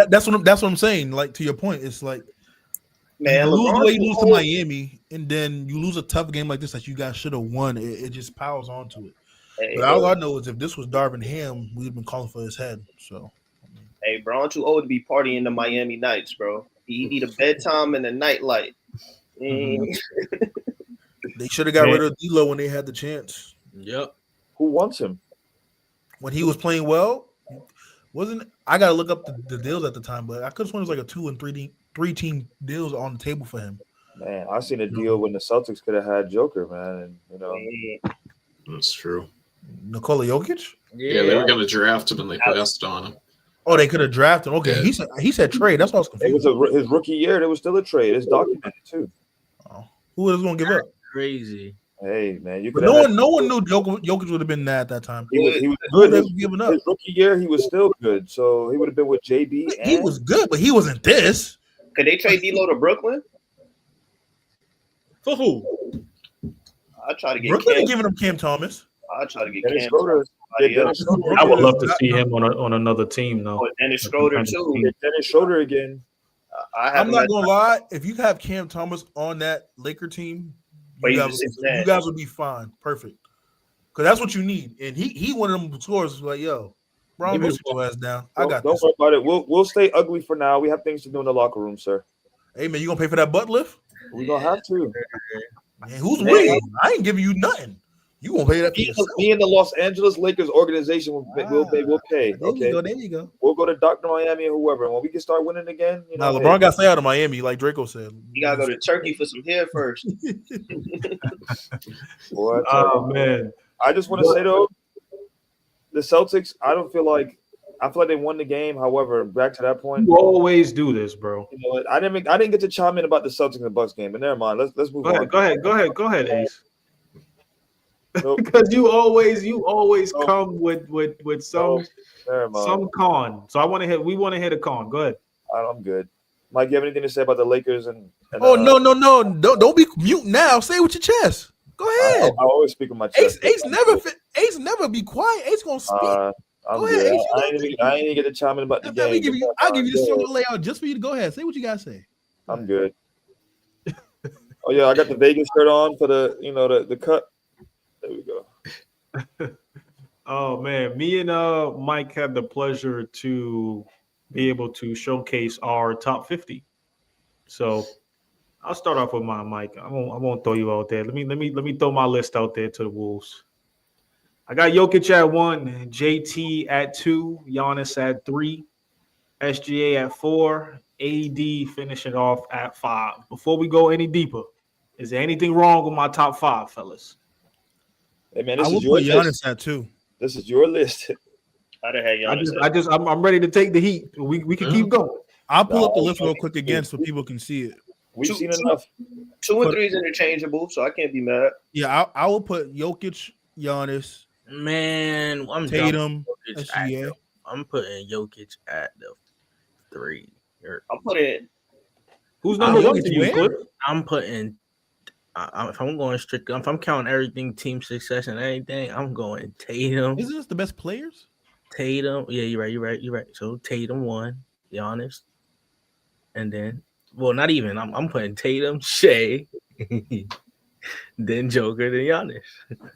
that's what I'm saying. Like, to your point, it's like Man, you lose the LeBron way you too lose to old. Miami, and then you lose a tough game like this that you guys should have won. It just piles onto it. Hey, But all I know is if this was Darvin Ham, we'd been calling for his head. So hey, Bron too old to be partying the Miami nights, bro. He need a bedtime and a nightlight. they should have got rid of D'Lo when they had the chance. Yep. Who wants him? When he was playing well, wasn't I got to look up the deals at the time, but I could have sworn it was like a 2 and 3 team deals on the table for him. Man, I seen a deal when the Celtics could have had Joker, man, and you know. That's true. Nikola Jokic? Yeah, they were going to draft him and they passed on him. Oh, they could have drafted him. Okay, Yeah. he said trade. That's why I was It confused. was his rookie year. There was still a trade. It's documented too. Who was going to give up? Crazy. Hey, man, you But could. no one knew Jokic would have been that at that time. He was Who good. they was giving up? His rookie year, he was still good. So he would have been with JB. He was good, but he wasn't this. Could they trade D'Lo to Brooklyn? For who? I try to get Brooklyn Cam. ain't giving him Cam Thomas. I try to get Dennis Cam. Schroeder. Somebody Yeah, else. Dennis Schroeder. I would love to see him on another team though. Oh, Dennis Schroeder too. Yeah, Dennis Schroeder again. I I'm haven't not met- gonna lie. If you have Cam Thomas on that Laker team, But you he's guys, just you that. guys would be fine, perfect. Because that's what you need. And he one of them scores like, yo, Bron, go sit your ass down. I got Don't this. worry about it. We'll stay ugly for now. We have things to do in the locker room, sir. Hey man, you gonna pay for that butt lift? We gonna have to. Man, who's we? I ain't giving you nothing. You gonna pay that for yourself. Me and the Los Angeles Lakers organization will pay. We'll pay. There Okay. you go. There you go. We'll go to Dr. Miami or whoever. And when we can start winning again, you Now know. LeBron got to stay out of Miami, like Draco said. You gotta go to Turkey for some hair first. Boy, Oh man, I just want to say though, the Celtics. I feel like they won the game. However, back to that point, you always do this, bro. you know what? I didn't get to chime in about the Celtics and the Bucks game, but never mind. Let's move on. Go ahead, Ace. Nope. Because you always come with some Never mind. some con. So we want to hit a con. Go ahead. I'm good. Mike, you have anything to say about the Lakers and Oh no. Don't be mute now. Say it with your chest. Go ahead. I always speak with my chest. Ace never be quiet. Ace gonna speak. I'm Go good. ahead, Ace, I ain't even get to chime in about the Let me game. I'll give you the solo layout just for you to go ahead. Say what you gotta say. I'm good. Oh yeah, I got the Vegas shirt on for the cut. There we go. Oh man, me and Mike had the pleasure to be able to showcase our top 50. So I'll start off with my Mike. I won't throw you out there. Let me throw my list out there to the Wolves. I got Jokic at 1, JT at 2, Giannis at 3, SGA at 4, AD finishing off at 5. Before we go any deeper, is there anything wrong with my top 5, fellas? Hey man, I this will is your put Giannis list. at 2. This is your list. I'd have had Giannis. I'm ready to take the heat. We can keep going. I'll pull up the No, list real quick again so people can see it. We've Two- seen two- enough. 2 and 3 is interchangeable, so I can't be mad. Yeah, I will put Jokic, Giannis, Man, I'm Tatum, Jokic at SGA. the- I'm putting Jokic at the 3. I'm putting Who's number one Jokic to you, where? Cliff? I'm putting. If I'm going strict, if I'm counting everything, team success and anything, I'm going Tatum. Isn't this the best players? Tatum. Yeah, you're right. So Tatum 1, Giannis, and then not even. I'm putting Tatum, Shea, then Joker, then Giannis.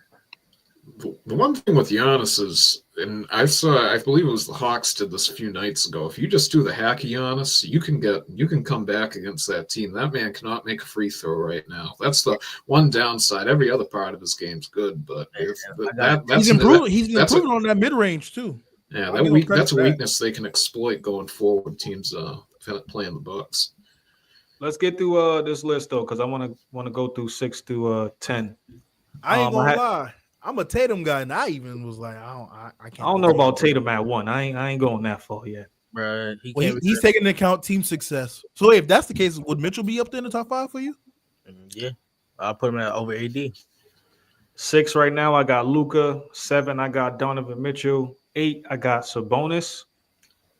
The one thing with Giannis is, and I believe it was the Hawks did this a few nights ago. If you just do the hack of Giannis, you can come back against that team. That man cannot make a free throw right now. That's the one downside. Every other part of his game's good, but He's improving on that mid range too. Yeah, I'll give him credit that's a for that. weakness they can exploit going forward. Teams playing the Bucks. Let's get through this list though, because I want to go through 6 to 10. I ain't I gonna had- lie. I'm a Tatum guy, and I even was like, I can't. I don't know about Tatum at 1. I ain't going that far yet. Bruh, He's taking into account team success. So if that's the case, would Mitchell be up there in the top 5 for you? Yeah, I'll put him at over AD. 6 right now, I got Luka. 7, I got Donovan Mitchell. 8, I got Sabonis.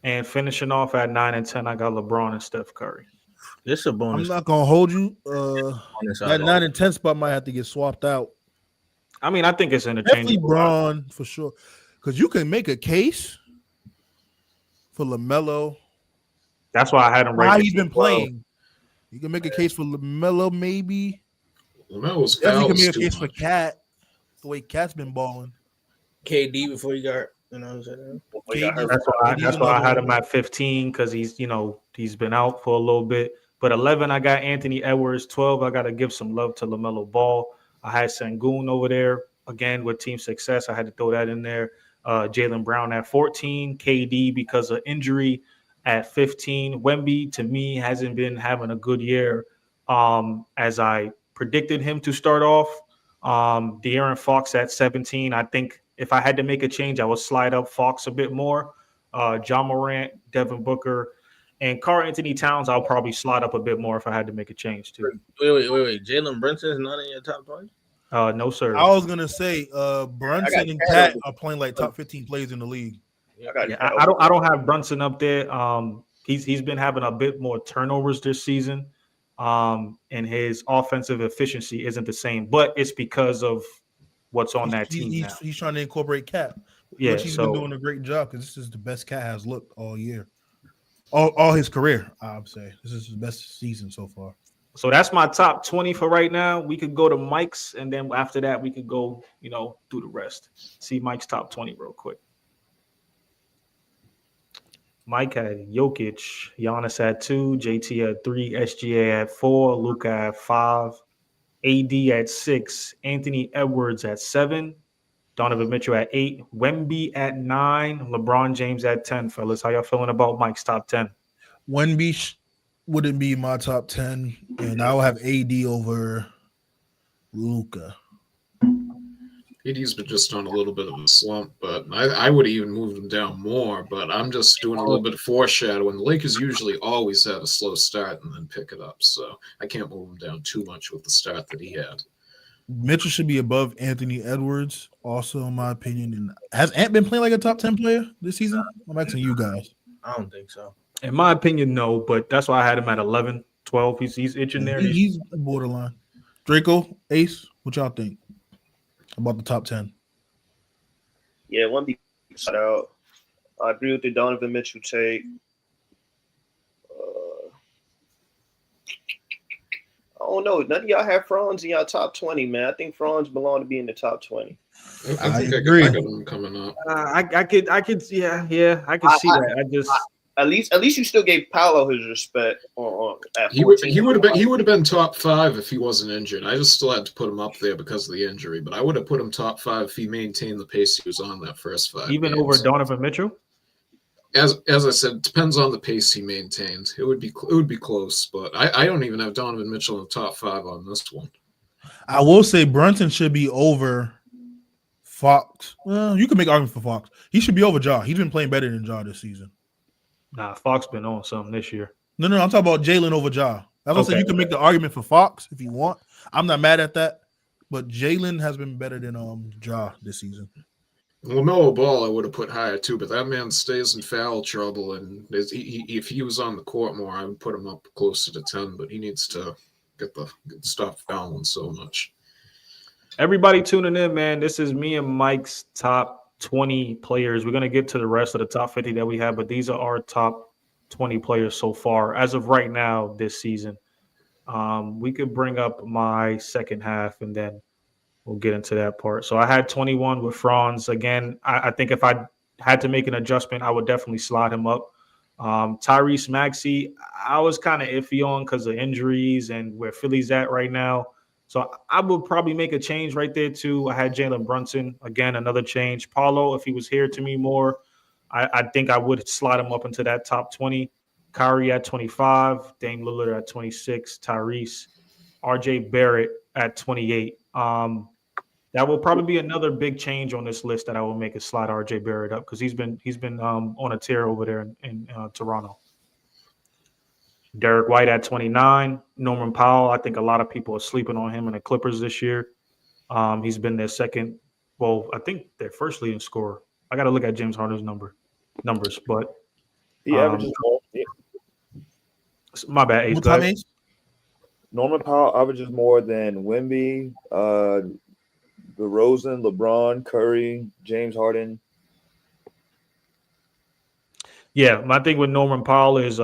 And finishing off at 9 and 10, I got LeBron and Steph Curry. This is a I'm bonus. not gonna hold you. bonus That out. 9 and 10 spot might have to get swapped out. I mean, I think it's Definitely interchangeable. Braun for sure, because you can make a case for LaMelo. That's why I had him How right. he's been playing. You can make a case for LaMelo, maybe. LaMelo's Definitely can fouls make a too case for much. Cat. The way Cat's been balling. KD before he got, you know what I'm saying? We got hurt. KD's That's why I another had one. him at 15 because he's been out for a little bit. But 11, I got Anthony Edwards. 12, I got to give some love to LaMelo Ball. I had Sengun over there again with team success. I had to throw that in there. Jalen Brown at 14, KD because of injury at 15. Wemby to me hasn't been having a good year as I predicted him to start off. De'Aaron Fox at 17. I think if I had to make a change, I would slide up Fox a bit more. John Morant, Devin Booker, and Karl Anthony Towns, I'll probably slide up a bit more if I had to make a change too. Wait. Jalen Brunson's not in your top 20? No, sir. I was gonna say Brunson and Cat are playing like top 15 players in the league. I don't have Brunson up there. He's been having a bit more turnovers this season. And his offensive efficiency isn't the same, but it's because of what's on that team now. He's trying to incorporate Cat, Yeah, which he's been doing a great job because this is the best Cat has looked all year, all his career. I would say this is his best season so far. So that's my top 20 for right now. We could go to Mike's, and then after that, we could go, do the rest. See Mike's top 20 real quick. Mike had Jokic, Giannis at 2, JT at 3, SGA at 4, Luka at 5, AD at 6, Anthony Edwards at 7, Donovan Mitchell at 8, Wemby at 9, LeBron James at 10. Fellas, how y'all feeling about Mike's top 10? Wemby wouldn't be my top 10, and I will have AD over Luka. AD's been just on a little bit of a slump, but I would have even moved him down more. But I'm just doing a little bit of foreshadowing. The Lakers usually always have a slow start and then pick it up, so I can't move him down too much with the start that he had. Mitchell should be above Anthony Edwards, also in my opinion. And has Ant been playing like a top 10 player this season? I'm asking you guys. I don't think so. In my opinion, no, but that's why I had him at 11, 12. He's itching there. He's borderline. Draco, Ace, what y'all think about the top 10? Yeah, one be out. I agree with the Donovan Mitchell take. I don't know. None of y'all have Franz in y'all top 20, man. I think Franz belong to be in the top 20. I think agree. I got him coming up. I could, I could see that. I just At least you still gave Paolo his respect at He 14. would have been top 5 if he wasn't injured. I just still had to put him up there because of the injury, but I would have put him top 5 if he maintained the pace he was on that first 5 even games. over Donovan Mitchell. As I said, it depends on the pace he maintained. It would be close, but I don't even have Donovan Mitchell in the top 5 on this one. I will say Brunson should be over Fox. Well, you can make argument for Fox. He should be over Ja. He's been playing better than Ja this season. Nah, Fox been on something this year. No, I'm talking about Jalen over Ja. That's what I'm saying. You can make the argument for Fox if you want. I'm not mad at that, but Jalen has been better than Ja this season. LaMelo Ball I would have put higher too, but that man stays in foul trouble, and if he was on the court more, I would put him up closer to 10. But he needs to stop fouling so much. Everybody tuning in, man. This is me and Mike's top 20 players. We're gonna get to the rest of the top 50 that we have, but these are our top 20 players so far as of right now this season. We could bring up my second half, and then we'll get into that part. So I had 21 with Franz. Again, I think if I had to make an adjustment, I would definitely slide him up. Tyrese Maxey, I was kind of iffy on because of injuries and where Philly's at right now. So I would probably make a change right there too. I had Jalen Brunson. Again, another change. Paulo, if he was here to me more, I think I would slide him up into that top 20. Kyrie at 25, Dame Lillard at 26, Tyrese, RJ Barrett at 28. That will probably be another big change on this list that I will make a slide RJ Barrett up because he's been on a tear over there in Toronto. Derek White at 29, Norman Powell. I think a lot of people are sleeping on him in the Clippers this year. He's been their second. Well, I think their first leading scorer. I got to look at James Harden's numbers, but He averages more. My bad. Ace, What go time ahead. is? Norman Powell averages more than Wemby, DeRozan, LeBron, Curry, James Harden. Yeah, my thing with Norman Powell is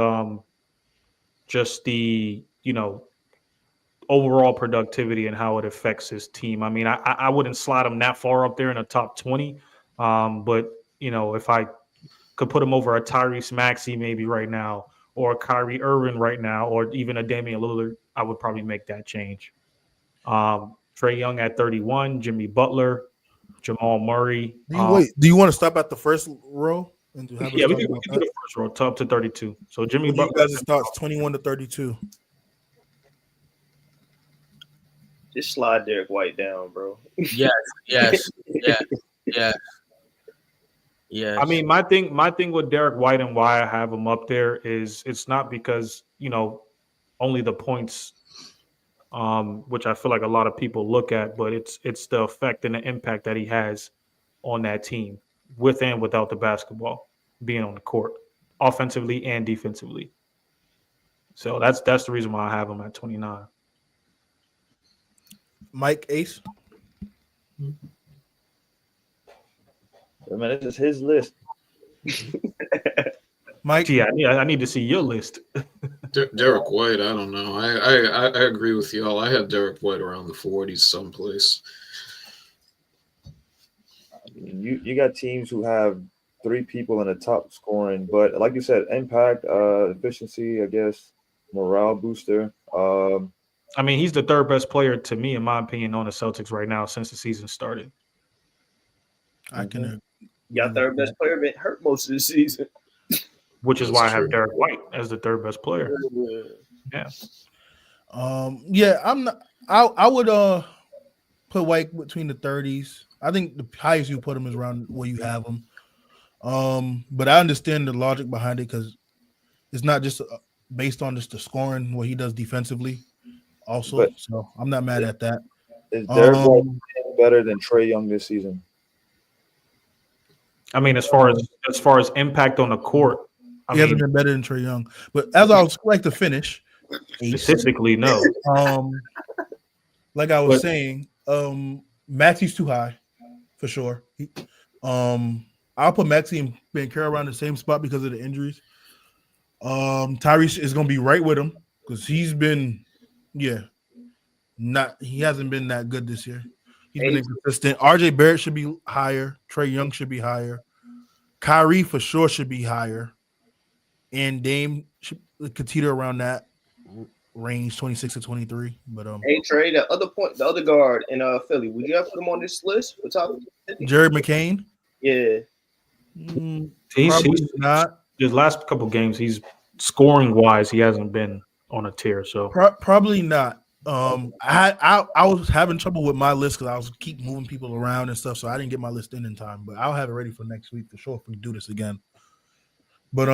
just the overall productivity and how it affects his team. I mean, I wouldn't slide him that far up there in the top 20. But if I could put him over a Tyrese Maxey maybe right now, or a Kyrie Irving right now, or even a Damian Lillard, I would probably make that change. Trae Young at 31, Jimmy Butler, Jamal Murray. Do you want to stop at the first row and have us Yeah, we talk can about do that? the first row, top to 32. So Jimmy What do you Butler. guys' thoughts? 21 to 32. Just slide Derek White down, bro. Yes, yes, yes, yes, yes. I mean, my thing with Derek White and why I have him up there is it's not because only the points, which I feel like a lot of people look at, but it's the effect and the impact that he has on that team with and without the basketball being on the court, offensively and defensively. So that's the reason why I have him at 29. Mike Ace. I mean, this is his list. Mike. Gee, I need to see your list. Derek White, I don't know. I agree with y'all. I had Derek White around the 40s someplace. You got teams who have 3 people in the top scoring, but like you said, impact, efficiency, I guess, morale booster. I mean, he's the third best player to me, in my opinion, on the Celtics right now since the season started. I can. Your third best player been hurt most of the season. Which is That's why I true. have Derek White as the third best player. Yeah. Yeah, I'm not. I would put White between the 30s. I think the highest you put him is around where you have him. But I understand the logic behind it because it's not just based on just the scoring, what he does defensively. Also, But- so I'm not mad at that. Is Derek White Um, better than Trae Young this season? I mean, as far as impact on the court, he hasn't been better than Trae Young. But as I was like to finish, Ace, statistically, no. like I was But- saying, Maxey's too high for sure. I'll put Maxey and Bankero around the same spot because of the injuries. Tyrese is gonna be right with him because he's been, he hasn't been that good this year. He's been inconsistent. RJ Barrett should be higher. Trae Young should be higher. Kyrie for sure should be higher. And Dame could teeter around that range, 26 to 23. But Hey Trey, the other guard in Philly, would you have put him on this list for top 50? Jared McCain, Yeah. probably not. His last couple games, he's scoring wise, he hasn't been on a tier. So Probably not. I was having trouble with my list because I was keep moving people around and stuff, so I didn't get my list in time. But I'll have it ready for next week for sure if we do this again. But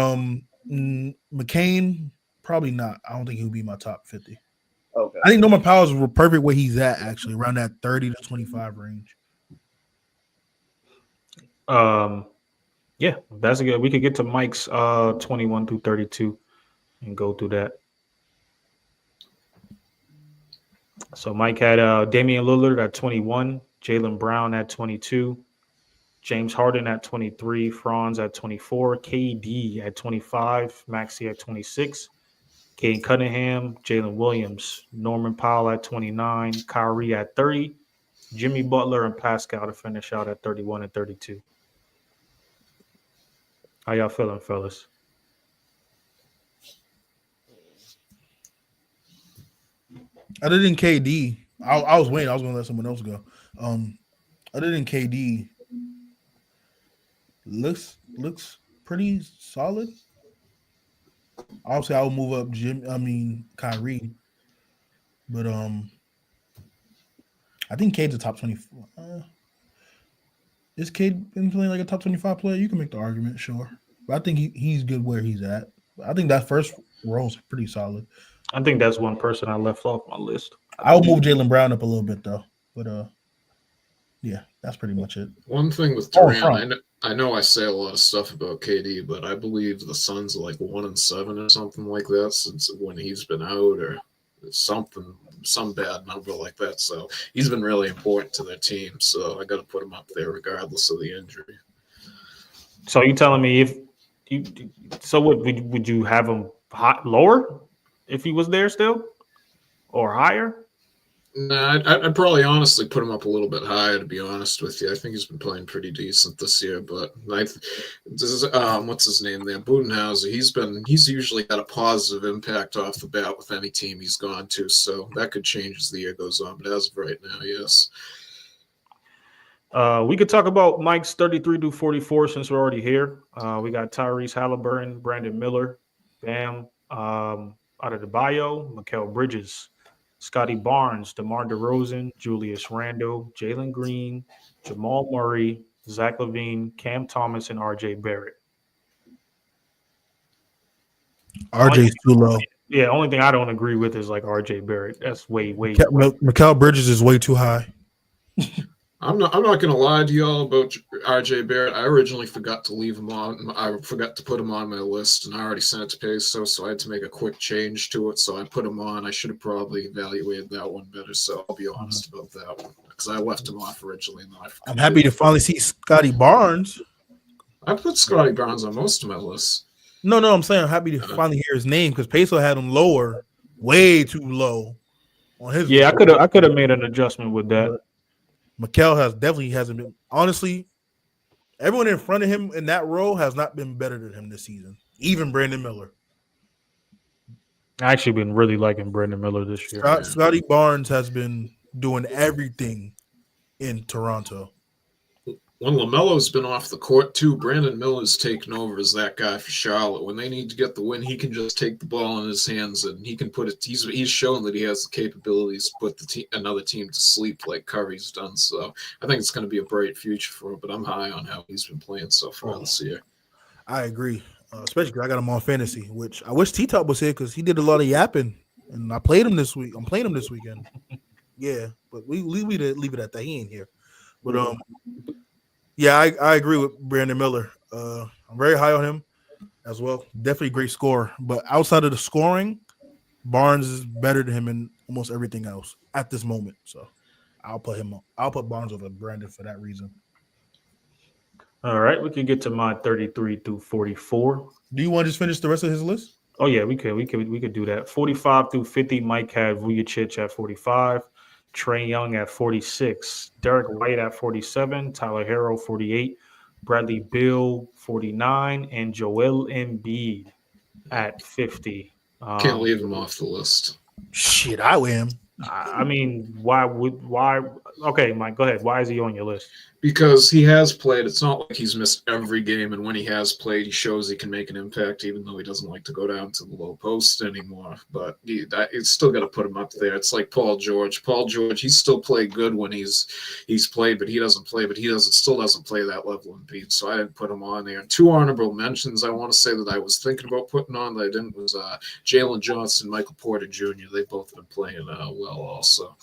McCain, probably not. I don't think he'll be my top 50. Okay. I think Norman Powell's perfect where he's at, actually, around that 30 to 25 range. yeah, that's good. We could get to Mike's 21 through 32 and go through that. So Mike had Damian Lillard at 21, Jaylen Brown at 22, James Harden at 23, Franz at 24, KD at 25, Maxey at 26, Cade Cunningham, Jalen Williams, Norman Powell at 29, Kyrie at 30, Jimmy Butler and Pascal to finish out at 31 and 32. How y'all feeling, fellas? Other than KD, I was waiting. I was going to let someone else go. Other than KD, looks pretty solid. Obviously, I would move up Kyrie, but I think Cade's a top 24. Is Cade been playing like a top 25 player? You can make the argument, sure, but I think he's good where he's at. I think that first row is pretty solid. I think that's one person I left off my list. I'll move Jaylen Brown up a little bit though, but yeah, that's pretty much it. One thing with Durant, I know I say a lot of stuff about KD, but I believe the Suns are like 1-7 or something like that since when he's been out, or some bad number like that. So he's been really important to their team. So I got to put him up there regardless of the injury. So you telling me would you have him lower if he was there still? or higher? Nah, I'd probably honestly put him up a little bit higher, to be honest with you. I think he's been playing pretty decent this year, but what's his name there, Budenhauser. He's usually got a positive impact off the bat with any team he's gone to, so that could change as the year goes on. But as of right now, yes. We could talk about Mike's 33 to 44 since we're already here. We got Tyrese Halliburton, Brandon Miller, Bam, Adebayo, Mikal Bridges, Scotty Barnes, DeMar DeRozan, Julius Randle, Jalen Green, Jamal Murray, Zach LaVine, Cam Thomas, and RJ Barrett. RJ's too low. Yeah, only thing I don't agree with is like RJ Barrett. That's way. Mikal Bridges is way too high. I'm not gonna lie to y'all about RJ Barrett. I originally forgot to leave him on. I forgot to put him on my list, and I already sent it to Peso, so I had to make a quick change to it. So I put him on. I should have probably evaluated that one better. So I'll be honest about that one because I left him off originally. And I'm happy to finally see Scotty Barnes. I put Scotty Barnes on most of my lists. No, I'm saying I'm happy to finally hear his name because Peso had him lower, way too low on his. Yeah, list. I could have made an adjustment with that. Mikal hasn't been, honestly, everyone in front of him in that role has not been better than him this season. Even Brandon Miller. I actually been really liking Brandon Miller this year. Scotty Barnes has been doing everything in Toronto. When LaMelo's been off the court too, Brandon Miller's taken over as that guy for Charlotte. When they need to get the win, he can just take the ball in his hands and he can put it. He's shown that he has the capabilities to put another team to sleep like Curry's done. So I think it's going to be a bright future for him. But I'm high on how he's been playing so far this year. I agree, especially because I got him on fantasy, which I wish T-Top was here because he did a lot of yapping, and I played him this week. I'm playing him this weekend. Yeah, but we leave it at that. He ain't here, but yeah, I agree with Brandon Miller. I'm very high on him as well. Definitely a great scorer. But outside of the scoring, Barnes is better than him in almost everything else at this moment. So I'll put him on. I'll put Barnes over Brandon for that reason. All right, we can get to my 33 through 44. Do you want to just finish the rest of his list? Oh yeah, we could do that. 45 through 50. Mike had Vujacic at 45. Trae Young at 46, Derek White at 47, Tyler Herro 48, Bradley Beal 49, and Joel Embiid at 50. Can't leave him off the list. Shit, I am. I mean, why? Okay, Mike, go ahead. Why is he on your list? Because he has played. It's not like he's missed every game, and when he has played, he shows he can make an impact, even though he doesn't like to go down to the low post anymore. But it's still got to put him up there. It's like Paul George. Paul George, he's still played good when he's played, but he doesn't play. But he still doesn't play that level of beat. So I didn't put him on there. And two honorable mentions I want to say that I was thinking about putting on that I didn't was Jalen Johnson, Michael Porter Jr. They've both been playing well also.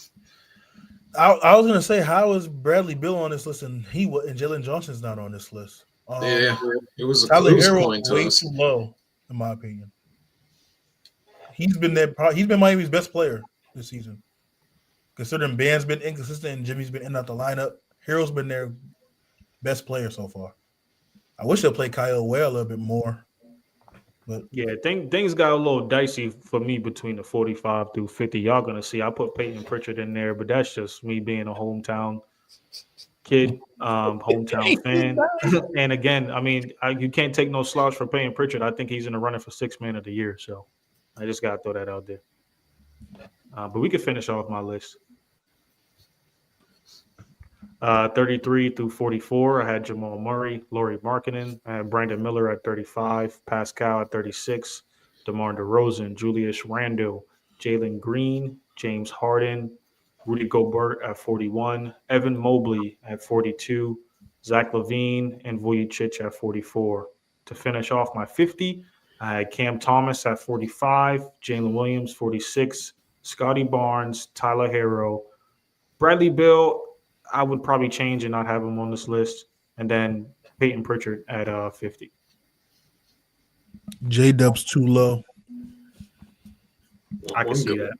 I was gonna say, how is Bradley Beal on this list and Jalen Johnson's not on this list? Yeah, it was Tyler Herro point to way us. too low, in my opinion. He's been Miami's best player this season. Considering Bam's been inconsistent and Jimmy's been in and out the lineup, Herro's been their best player so far. I wish they'll play Kyle Ware a little bit more. But yeah, things got a little dicey for me between the 45 through 50. Y'all gonna see. I put Peyton Pritchard in there, but that's just me being a hometown kid, hometown fan. And again, I mean, you can't take no slouch for Peyton Pritchard. I think he's in the running for Sixth Man of the Year. So I just gotta throw that out there. But we can finish off my list. 33 through 44, I had Jamal Murray, Lauri Markkanen. I had Brandon Miller at 35, Pascal at 36, DeMar DeRozan, Julius Randle, Jalen Green, James Harden, Rudy Gobert at 41, Evan Mobley at 42, Zach LaVine, and Vujacic at 44. To finish off my 50, I had Cam Thomas at 45, Jalen Williams 46, Scotty Barnes, Tyler Herro, Bradley Beal. I would probably change and not have him on this list. And then Peyton Pritchard at 50. J-Dub's too low. I can see that.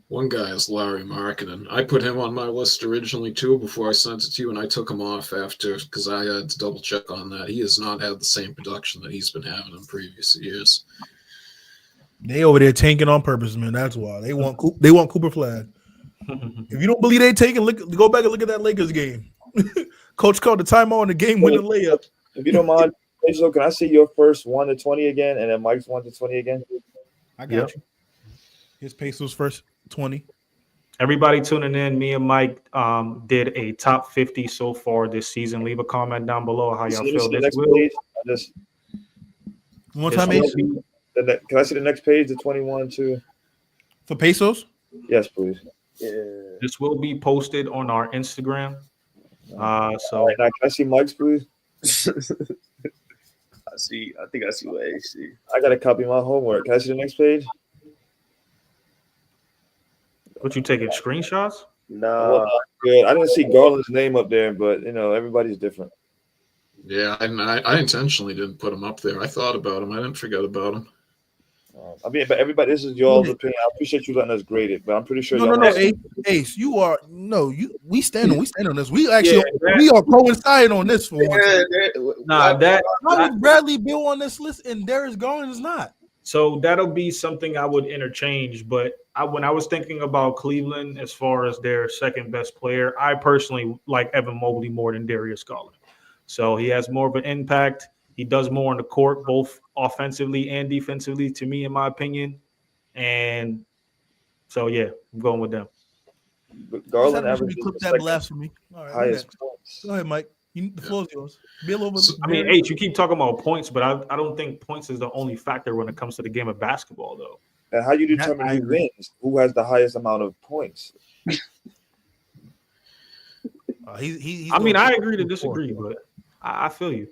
One guy is Lauri Markkanen. I put him on my list originally too before I sent it to you, and I took him off after because I had to double check on that. He has not had the same production that he's been having in previous years. They over there tanking on purpose, man. That's why they want Cooper Flag. If you don't believe they taking, go back and look at that Lakers game. Coach called the timeout on the game winning layup. If you don't mind, so can I see your first 1 to 20 again, and then Mike's 1 to 20 again? I got you. His Pesos first 20. Everybody tuning in, me and Mike did a top 50 so far this season. Leave a comment down below how y'all feel. This will. One time, Ace? Can I see the next page, the 21 too? For Pesos? Yes, please. Yeah. This will be posted on our Instagram. So All right, now, can I see Mike's, please? I think I see what I see. I got to copy my homework. Can I see the next page? what you taking screenshots? Nah. Good. I didn't see Garland's name up there, but everybody's different. Yeah, I intentionally didn't put him up there. I thought about him. I didn't forget about him. But everybody, this is y'all's opinion. I appreciate you letting us grade it, but I'm pretty sure. No, Ace, we stand on this. We actually we are coinciding on this for once. How is Bradley Beal on this list and Darius Garland is not? So that'll be something I would interchange. But when I was thinking about Cleveland as far as their second best player, I personally like Evan Mobley more than Darius Garland. So he has more of an impact. He does more on the court, both offensively and defensively, to me, in my opinion. And so, yeah, I'm going with them. But Garland averages that blasphemy. All right, highest points. Go ahead, Mike. The floor's yours. Be a little bit. I mean, H, you keep talking about points, but I don't think points is the only factor when it comes to the game of basketball, though. And how you determine who wins? Who has the highest amount of points? I mean, I agree to disagree, but I feel you.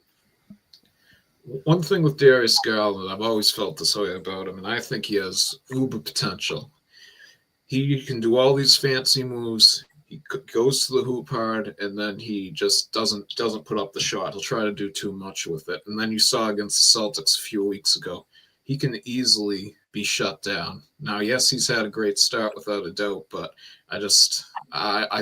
One thing with Darius Garland, I've always felt this way about him, and I think he has uber potential. He can do all these fancy moves. He goes to the hoop hard, and then he just doesn't put up the shot. He'll try to do too much with it. And then you saw against the Celtics a few weeks ago, he can easily be shut down. Now, yes, he's had a great start without a doubt, but I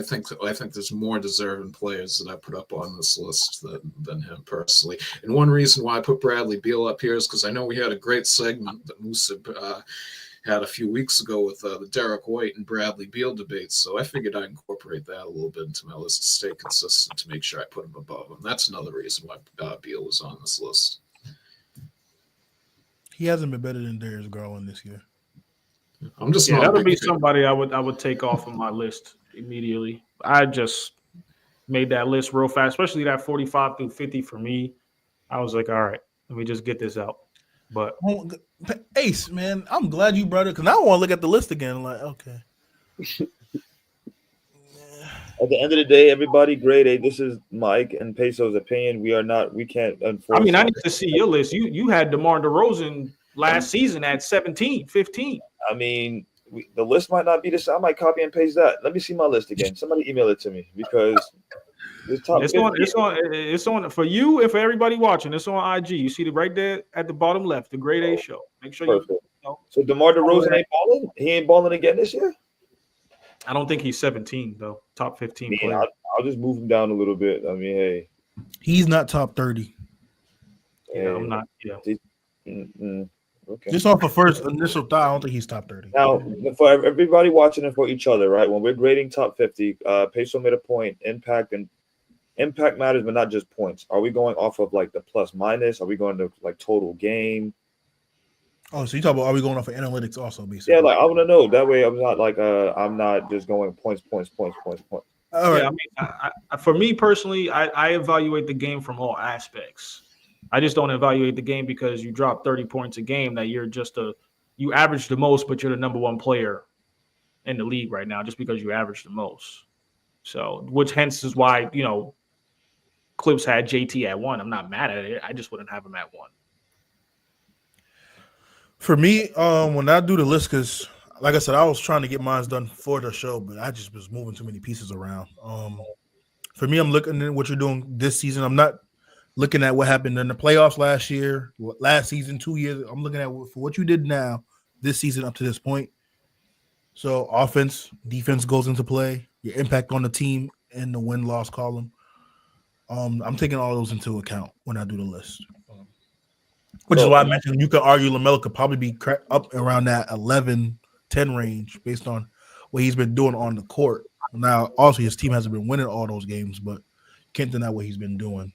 think there's more deserving players that I put up on this list than him personally. And one reason why I put Bradley Beal up here is because I know we had a great segment that Musa had a few weeks ago with the Derek White and Bradley Beal debates. So I figured I'd incorporate that a little bit into my list to stay consistent to make sure I put him above him. That's another reason why Beal was on this list. He hasn't been better than Darius Garland this year. I'm just that'll be somebody I would take off of my list immediately. I just made that list real fast, especially that 45 through 50 for me. I was like, all right, let me just get this out. But Ace, man, I'm glad you brought it because I want to look at the list again. I'm like, okay. At the end of the day, everybody, grade A. This is Mike and Peso's opinion. We can't enforce. I mean, I need to see your list. You had DeMar DeRozan last season at 17, 15. I mean, the list might not be the same. I might copy and paste that. Let me see my list again. Somebody email it to me because it's on for you and for everybody watching. It's on IG. You see it right there at the bottom left, the grade A show. Make sure you know. So DeMar DeRozan ain't balling? He ain't balling again this year? I don't think he's 17 though. Top 15 player. I'll just move him down a little bit. I mean, hey, he's not top 30. Yeah, I'm not. Yeah. Okay. Just off the first initial thought, I don't think he's top 30. Now, for everybody watching and for each other, right? When we're grading top 50, Peso made a point. Impact matters, but not just points. Are we going off of like the plus minus? Are we going to like total game? Oh, so you talk about are we going off of analytics also, basically? Yeah, like I want to know. That way, I'm not like I'm not just going points. All right. Yeah, I mean, for me personally, I evaluate the game from all aspects. I just don't evaluate the game because you drop 30 points a game that you're just you average the most, but you're the number one player in the league right now just because you average the most. So, which hence is why, Clips had JT at 1. I'm not mad at it. I just wouldn't have him at 1. For me, when I do the list, because like I said, I was trying to get mine done for the show, but I just was moving too many pieces around. For me, I'm looking at what you're doing this season. I'm not looking at what happened in the playoffs last year, last season, 2 years. I'm looking at for what you did now, this season up to this point. So offense, defense goes into play, your impact on the team and the win-loss column. I'm taking all those into account when I do the list. Which is So why I mentioned you could argue LaMelo could probably be up around that 11, 10 range based on what he's been doing on the court. Now, also, his team hasn't been winning all those games, but can't deny what he's been doing.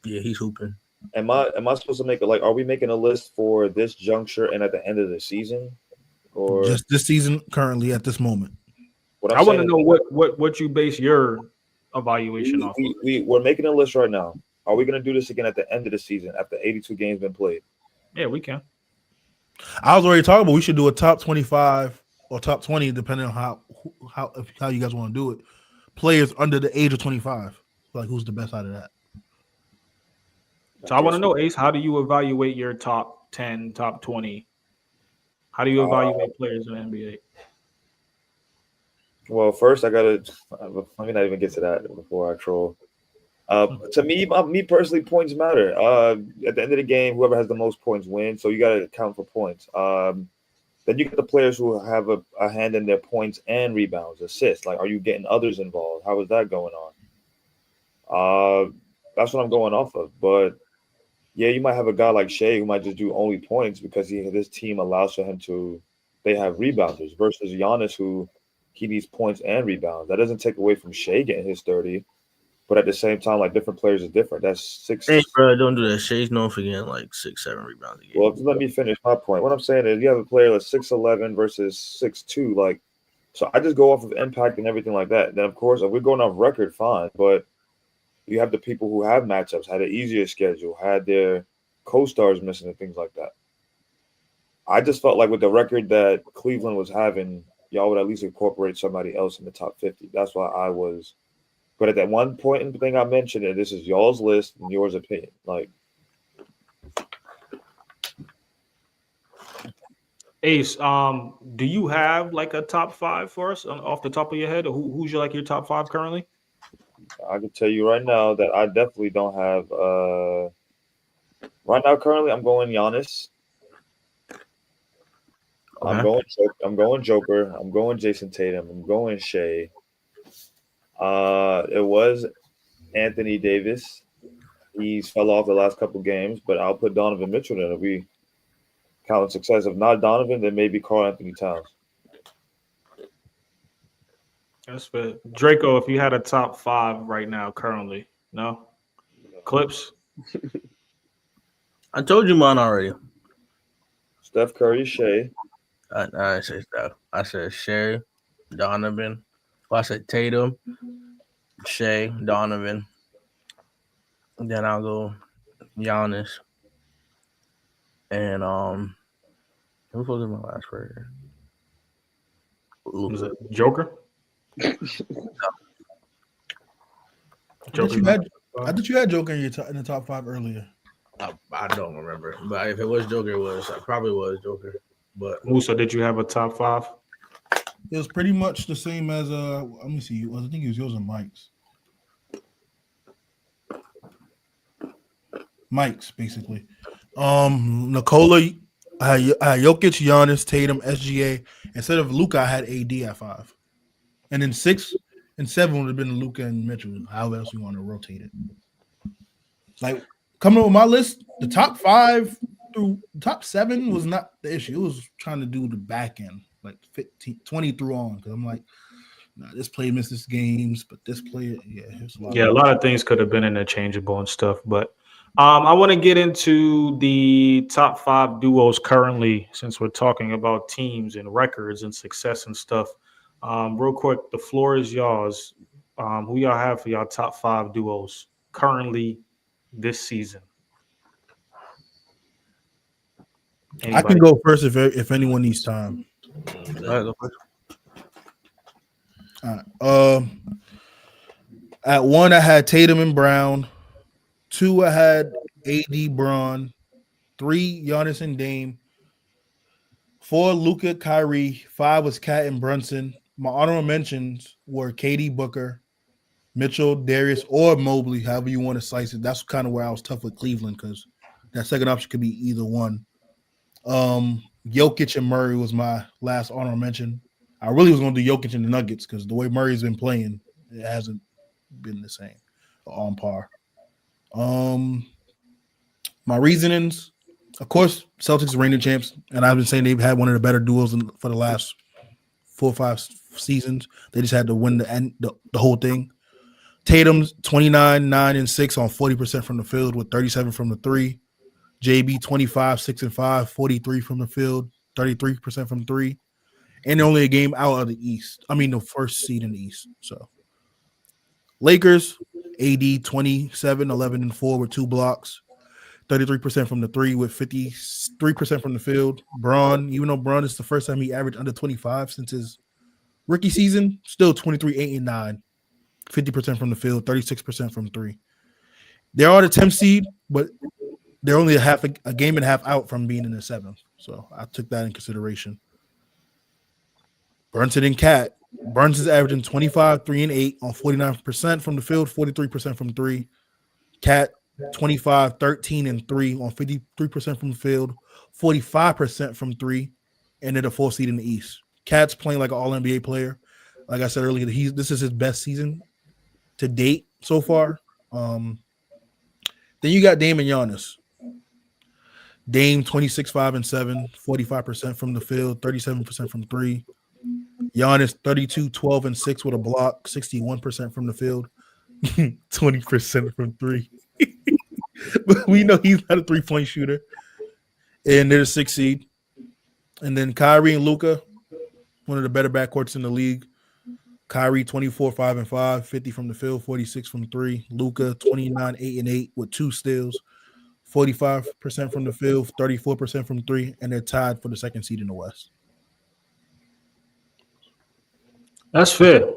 Yeah, he's hooping. am I supposed to make it like? Are we making a list for this juncture and at the end of the season, or Just this season, currently at this moment. what I I'm want to saying? know what you base your evaluation off. We're making a list right now. Are we going to do this again at the end of the season after 82 games been played? Yeah, we can. I was already talking about we should do a top 25 or top 20, depending on how you guys want to do it. Players under the age of 25. Like, who's the best out of that? So I want to know, Ace, how do you evaluate your top 10, top 20? How do you evaluate players in the NBA? Well, first I gotta let me not even get to that before I troll. To me personally, points matter. At the end of the game, whoever has the most points wins. So you gotta account for points. Then you get the players who have a hand in their points and rebounds, assists. Like, are you getting others involved? How is that going on? That's what I'm going off of. But yeah, you might have a guy like Shea who might just do only points because this team allows for him to. They have rebounders versus Giannis who he needs points and rebounds. That doesn't take away from Shea getting his 30, but at the same time, like different players are different. That's 6. Hey, bro, don't do that. Shay's known for getting like 6, 7 rebounds a game. Well, let me finish my point. What I'm saying is, you have a player that's 6'11" versus 6'2". Like, so I just go off of impact and everything like that. Then, of course, if we're going off record, fine. But you have the people who have matchups, had an easier schedule, had their co-stars missing and things like that. I just felt like with the record that Cleveland was having, y'all would at least incorporate somebody else in the top 50. That's why I was. But at that one point in the thing I mentioned, and this is y'all's list and yours opinion. Like, Ace, do you have like a top 5 for us off the top of your head? Or who's your top 5 currently? I can tell you right now that I definitely don't have. Right now, currently, I'm going Giannis. Okay. I'm going Joker. I'm going Jason Tatum. I'm going Shea. It was Anthony Davis. He's fell off the last couple games, but I'll put Donovan Mitchell in if we count success. If not Donovan, then maybe Karl Anthony Towns. That's fair. Draco, if you had a top 5 right now currently, no? Clips? I told you mine already. Steph Curry, Shea. I didn't say Steph. I said Shea, Donovan. Well, I said Tatum, Shea, Donovan. And then I'll go Giannis. And who was my last player? Was it Joker? I thought you had Joker in the top 5 earlier. I don't remember, but if it was Joker, I probably was Joker. But Musa, did you have a top 5? It was pretty much the same as let me see. I think it was yours and Mike's. Mike's basically. Nikola, I had Jokic, Giannis, Tatum, SGA. Instead of Luka, I had AD at 5. And then 6 and 7 would have been Luka and Mitchell. However else you want to rotate it. Like, coming up with my list, the top 5 through top 7 was not the issue. It was trying to do the back end, like 15, 20 through on. Because I'm like, nah, this player misses games, but this player, a lot of things could have been interchangeable and stuff. But I want to get into the top 5 duos currently, since we're talking about teams and records and success and stuff. Real quick, the floor is yours. Who y'all have for y'all top 5 duos currently this season? Anybody? I can go first if anyone needs time. go first. All right. At 1, I had Tatum and Brown. 2, I had AD, Braun. 3, Giannis and Dame. 4, Luka, Kyrie. 5 was Cat and Brunson. My honorable mentions were KD, Booker, Mitchell, Darius, or Mobley, however you want to slice it. That's kind of where I was tough with Cleveland because that second option could be either one. Jokic and Murray was my last honorable mention. I really was going to do Jokic and the Nuggets because the way Murray's been playing, it hasn't been the same or on par. My reasonings, Of course, Celtics are reigning champs, and I've been saying they've had one of the better duels for the last 4 or 5 seasons. They just had to win the whole thing. Tatum's 29, 9, and 6 on 40% from the field with 37 from the three. JB 25, 6 and 5, 43 from the field, 33% from three. And they're only a game out of the East. I mean, the first seed in the East. So Lakers, AD 27, 11, and 4 with 2 blocks. 33% from the three with 53% from the field. Braun, even though Braun is the first time he averaged under 25 since his rookie season, still 23, 8, and 9. 50% from the field, 36% from three. They are the 10th seed, but they're only a game and a half out from being in the 7th. So I took that in consideration. Brunson and Cat. Brunson's averaging 25, 3, and 8 on 49% from the field, 43% from three. Cat 25, 13, and 3 on 53% from the field, 45% from three, and they're the 4th seed in the East. Cat's playing like an all-NBA player. Like I said earlier, this is his best season to date so far. Then you got Dame and Giannis. Dame 26, 5, and 7, 45% from the field, 37% from three. Giannis 32, 12, and 6 with a block, 61% from the field, 20% from three. But we know he's not a three-point shooter. And they're the 6th seed. And then Kyrie and Luka, one of the better backcourts in the league. Kyrie 24, 5, and 5, 50 from the field, 46 from three. Luka 29, 8, and 8 with 2 steals, 45% from the field, 34% from three, and they're tied for the 2nd seed in the West. That's fair.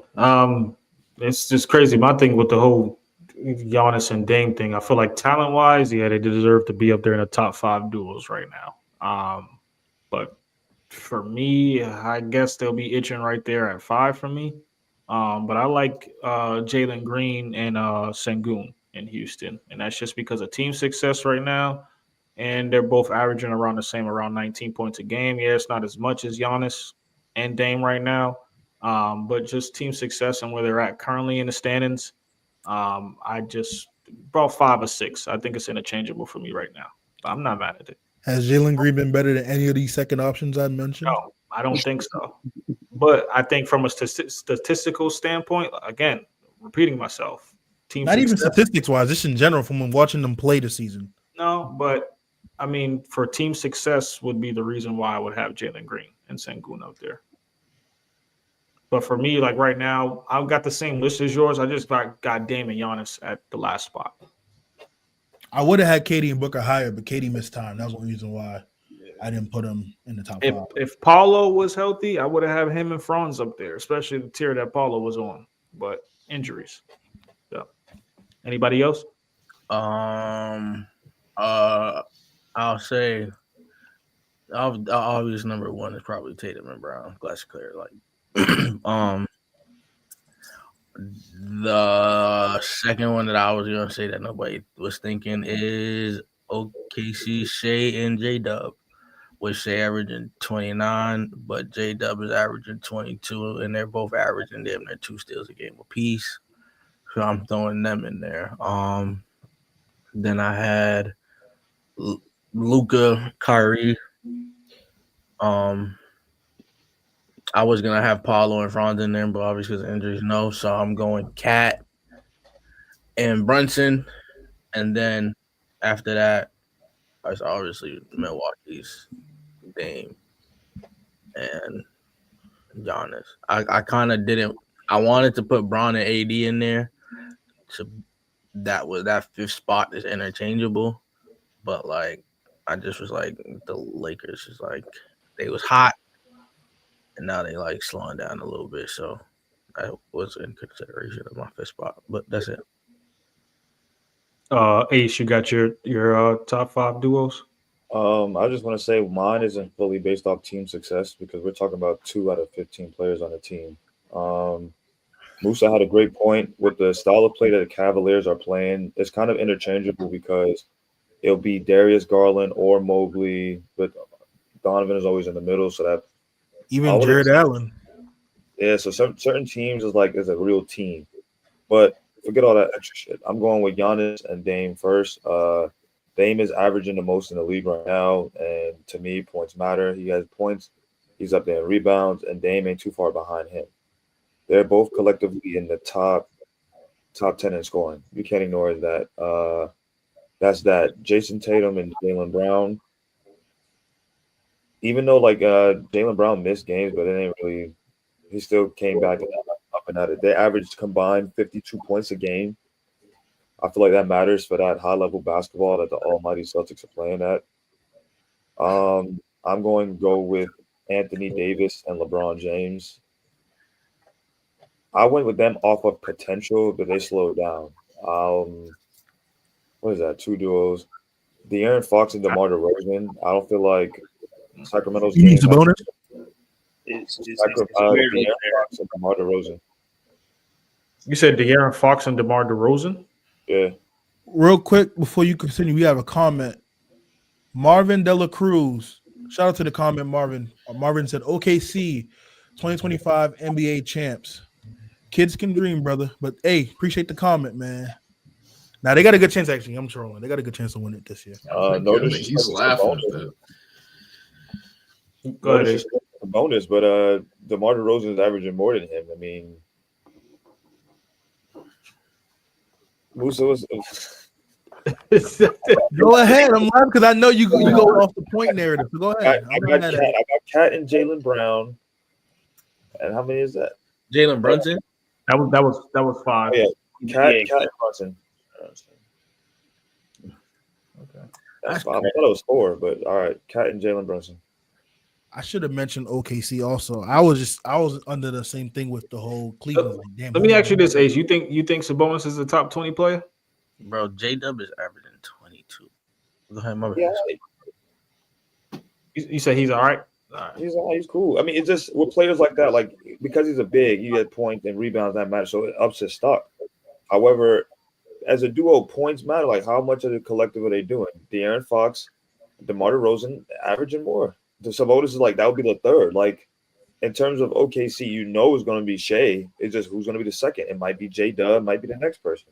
It's just crazy. My thing with the whole Giannis and Dame thing, I feel like talent-wise, yeah, they deserve to be up there in the top 5 duels right now. But for me, I guess they'll be itching right there at 5 for me. But I like Jalen Green and Sengun in Houston, and that's just because of team success right now. And they're both averaging around the same, around 19 points a game. Yeah, it's not as much as Giannis and Dame right now, but just team success and where they're at currently in the standings. I just about 5 or 6. I think it's interchangeable for me right now. I'm not mad at it. Has Jalen Green been better than any of these second options I mentioned? No, I don't think so. But I think from a statistical standpoint, again, repeating myself, team not success, even statistics-wise, just in general from watching them play this season. No, but I mean, for team success would be the reason why I would have Jalen Green and Sengun out there. But for me, like right now, I've got the same list as yours. I just got Dame and Giannis at the last spot. I would have had Katie and Booker higher, but Katie missed time. That's one reason why I didn't put him in the top 5. If Paulo was healthy, I would have had him and Franz up there, especially the tier that Paulo was on. But injuries. So, anybody else? I'll say obvious number 1 is probably Tatum and Brown. Glass clear. Like, the second one that I was gonna say that nobody was thinking is OKC Shea and J Dub, with Shea averaging 29, but J Dub is averaging 22, and they're both averaging damn near 2 steals a game apiece. So I'm throwing them in there. Then I had Luka, Kyrie. I was gonna have Paulo and Franz in there, but obviously because of injuries, no. So I'm going Cat and Brunson, and then after that, it's obviously Milwaukee's Dame and Giannis. I kind of didn't. I wanted to put Braun and AD in there, so that 5th spot is interchangeable. But like, I just was like, the Lakers is like, they was hot, and now they like slowing down a little bit. So I was in consideration of my 5th spot, but that's it. Ace, you got your top 5 duos? I just want to say mine isn't fully based off team success because we're talking about 2 out of 15 players on the team. Musa had a great point with the style of play that the Cavaliers are playing. It's kind of interchangeable because it'll be Darius Garland or Mobley, but Donovan is always in the middle. So that even Jared Allen. Yeah, so certain teams is a real team. But forget all that extra shit. I'm going with Giannis and Dame first. Dame Dame is averaging the most in the league right now, and to me, points matter. He has points. He's up there in rebounds, and Dame ain't too far behind him. They're both collectively in the top 10 in scoring. You can't ignore that. That's that. Jason Tatum and Jaylen Brown. Even though Jaylen Brown missed games, but it ain't really. He still came back and up and at it. They averaged combined 52 points a game. I feel like that matters for that high level basketball that the almighty Celtics are playing at. I'm going to go with Anthony Davis and LeBron James. I went with them off of potential, but they slowed down. What is that? 2 duos. De'Aaron Fox and DeMar DeRozan. I don't feel like Sacramento's You game. need Sabonis? It's De'Aaron weird. Fox and DeMar DeRozan. You said De'Aaron Fox and DeMar DeRozan? Yeah. Real quick before you continue, we have a comment. Marvin Dela Cruz. Shout out to the comment, Marvin. Marvin said OKC 2025 NBA champs. Kids can dream, brother. But hey, appreciate the comment, man. Now they got a good chance, actually. I'm trolling. They got a good chance to win it this year. I No think he's laughing at that. Go ahead. It's a bonus, but DeMar DeRozan is averaging more than him. I mean, Musa was. Go ahead. I'm laughing because I know you go off the point narrative. So go ahead. I got Cat and Jaylen Brown. And how many is that? Jalen Brunson. That was 5. Oh, yeah. Cat and Brunson. Okay. That's 5. I thought it was 4, but all right. Cat and Jalen Brunson. I should have mentioned OKC also. I was under the same thing with the whole Cleveland. Like, damn, Let me ask you this, Ace. You think Sabonis is a top 20 player? Bro, J-Dub is averaging 22. Go ahead, my Yeah, You said he's all right? he's cool. I mean, it's just with players like that, like because he's a big, you get points and rebounds that matter, so it ups his stock. However, as a duo, points matter. Like how much of the collective are they doing? De'Aaron Fox, DeMar DeRozan averaging more. The Sabonis is like that would be the third. Like in terms of OKC, you know it's going to be Shea. It's just who's going to be the second. It might be J Dub, might be the next person.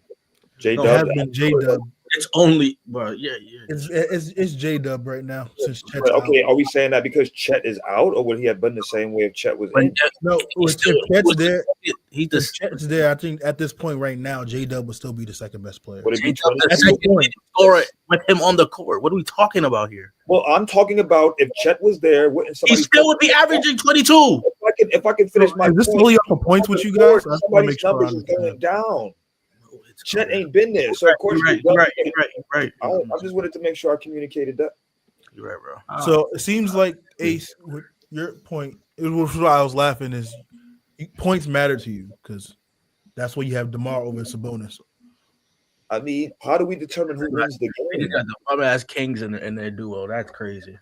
J Dub has been J Dub. It's only, bro. Yeah. It's J Dub right now since Chet's okay, out. are we saying that because Chet is out, or would he have been the same way if Chet was in? No, if Chet's there, He's if Chet's there. I think at this point right now, J Dub would still be the second best player. Would it be At this point, scorer with him on the court. What are we talking about here? Well, I'm talking about if Chet was there, wouldn't He somebody still would be averaging 22. if I can finish my is this point, only off of points with you guys? I just want to somebody's make sure I numbers is going understand. down. Chet ain't been there, so of course You're right. I just wanted to make sure I communicated that. You're right, bro. So it seems like Ace, with your point, it was why I was laughing. Is points matter to you because that's why you have DeMar over Sabonis. I mean, how do we determine who wins the They game? got the bum ass Kings in their duo. That's crazy.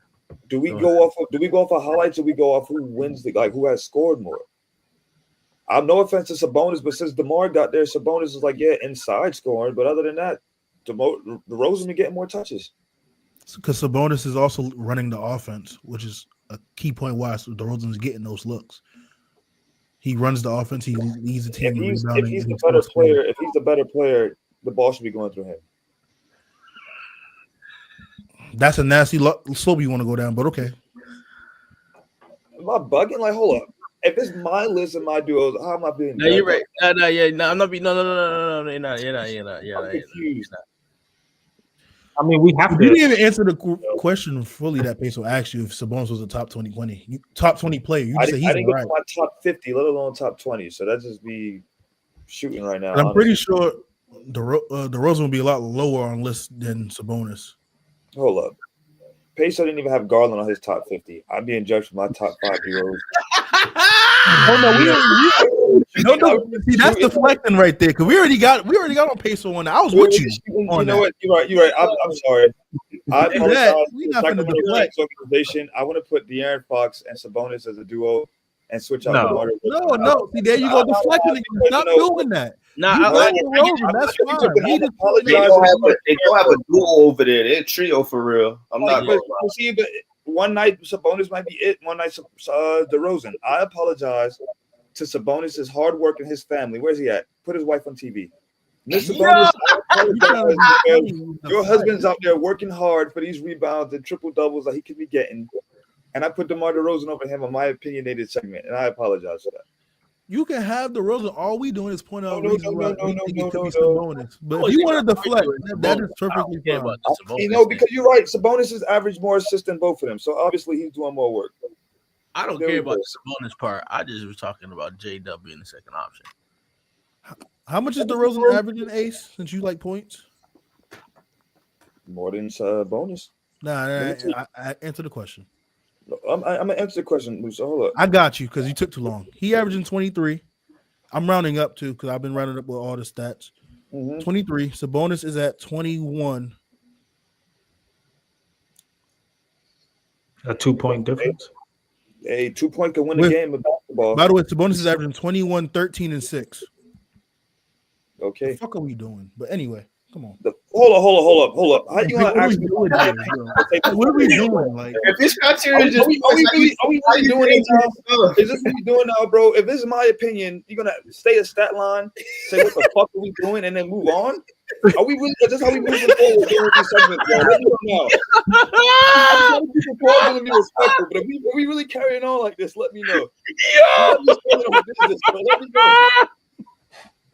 Do we go off of highlights, or we go off who wins who has scored more? I'm no offense to Sabonis, but since DeMar got there, Sabonis is inside scoring. But other than that, DeRozan been getting more touches. Because Sabonis is also running the offense, which is a key point why DeRozan's getting those looks. He runs the offense. He leads the team. If he's the better player, the ball should be going through him. That's a nasty slope you want to go down, but okay. Am I bugging? Like, hold up. If it's my list and my duos, how am I being? No, you're right. No, I'm not being. No. You're not. I'm confused. I mean, we have You to. didn't even answer the question fully that Peso asked you if Sabonis was a top 20 player. You I just said didn't he's go right. to my top 50, let alone top 20. So that's just be shooting right now. And I'm pretty sure DeRozan will be a lot lower on list than Sabonis. Hold up. Peso didn't even have Garland on his top 50. I'm being judged for my top 5 duos. Oh no, no. See, that's deflecting right there because we already got on Peso on that. I was with you. You know what? You're right. I'm sorry. I apologize. We're not going to deflect. Organization. I want to put De'Aaron Fox and Sabonis as a duo and switch out. No. See, there you go, deflecting. Stop doing that. Nah, that's fine. They don't have a duo over there. They're a trio for real. I'm not going to see, but one night Sabonis might be it. One night DeRozan. I apologize to Sabonis' hard work and his family. Where's he at? Put his wife on TV. Miss Sabonis, I apologize because your husband's out there working hard for these rebounds and triple doubles that he could be getting. And I put DeMar DeRozan over him on my opinionated segment, and I apologize for that. You can have DeRozan. All we doing is point out reasons why we think it could be no. Sabonis. But if you want to deflect, that is perfectly fine. You know, because you're right. Sabonis has averaged more assists than both of them, so obviously he's doing more work. I don't care about the Sabonis part. I just was talking about JW in the second option. How much is DeRozan averaging, Ace, since you like points? More than Sabonis. Nah, I answer the question. I'm going to answer the question, Musa. Hold up. I got you because you took too long. He averaging 23. I'm rounding up too because I've been rounding up with all the stats. 23. Sabonis is at 21. A 2-point difference. Hey, 2 point can win a game of basketball. By the way, Sabonis is averaging 21, 13, and 6. Okay. The fuck are we doing? But anyway, come on. Hold up. How you gonna ask me? What are we doing? Like, If this criteria is just are we really doing it now? Is this what we doing now, bro? If this is my opinion, you're gonna stay a stat line, say what the fuck are we doing, and then move on? Are we really? Is this how we moving forward during these segments, bro? Let me know now. People be respectful, but if we really carrying on like this, let me know.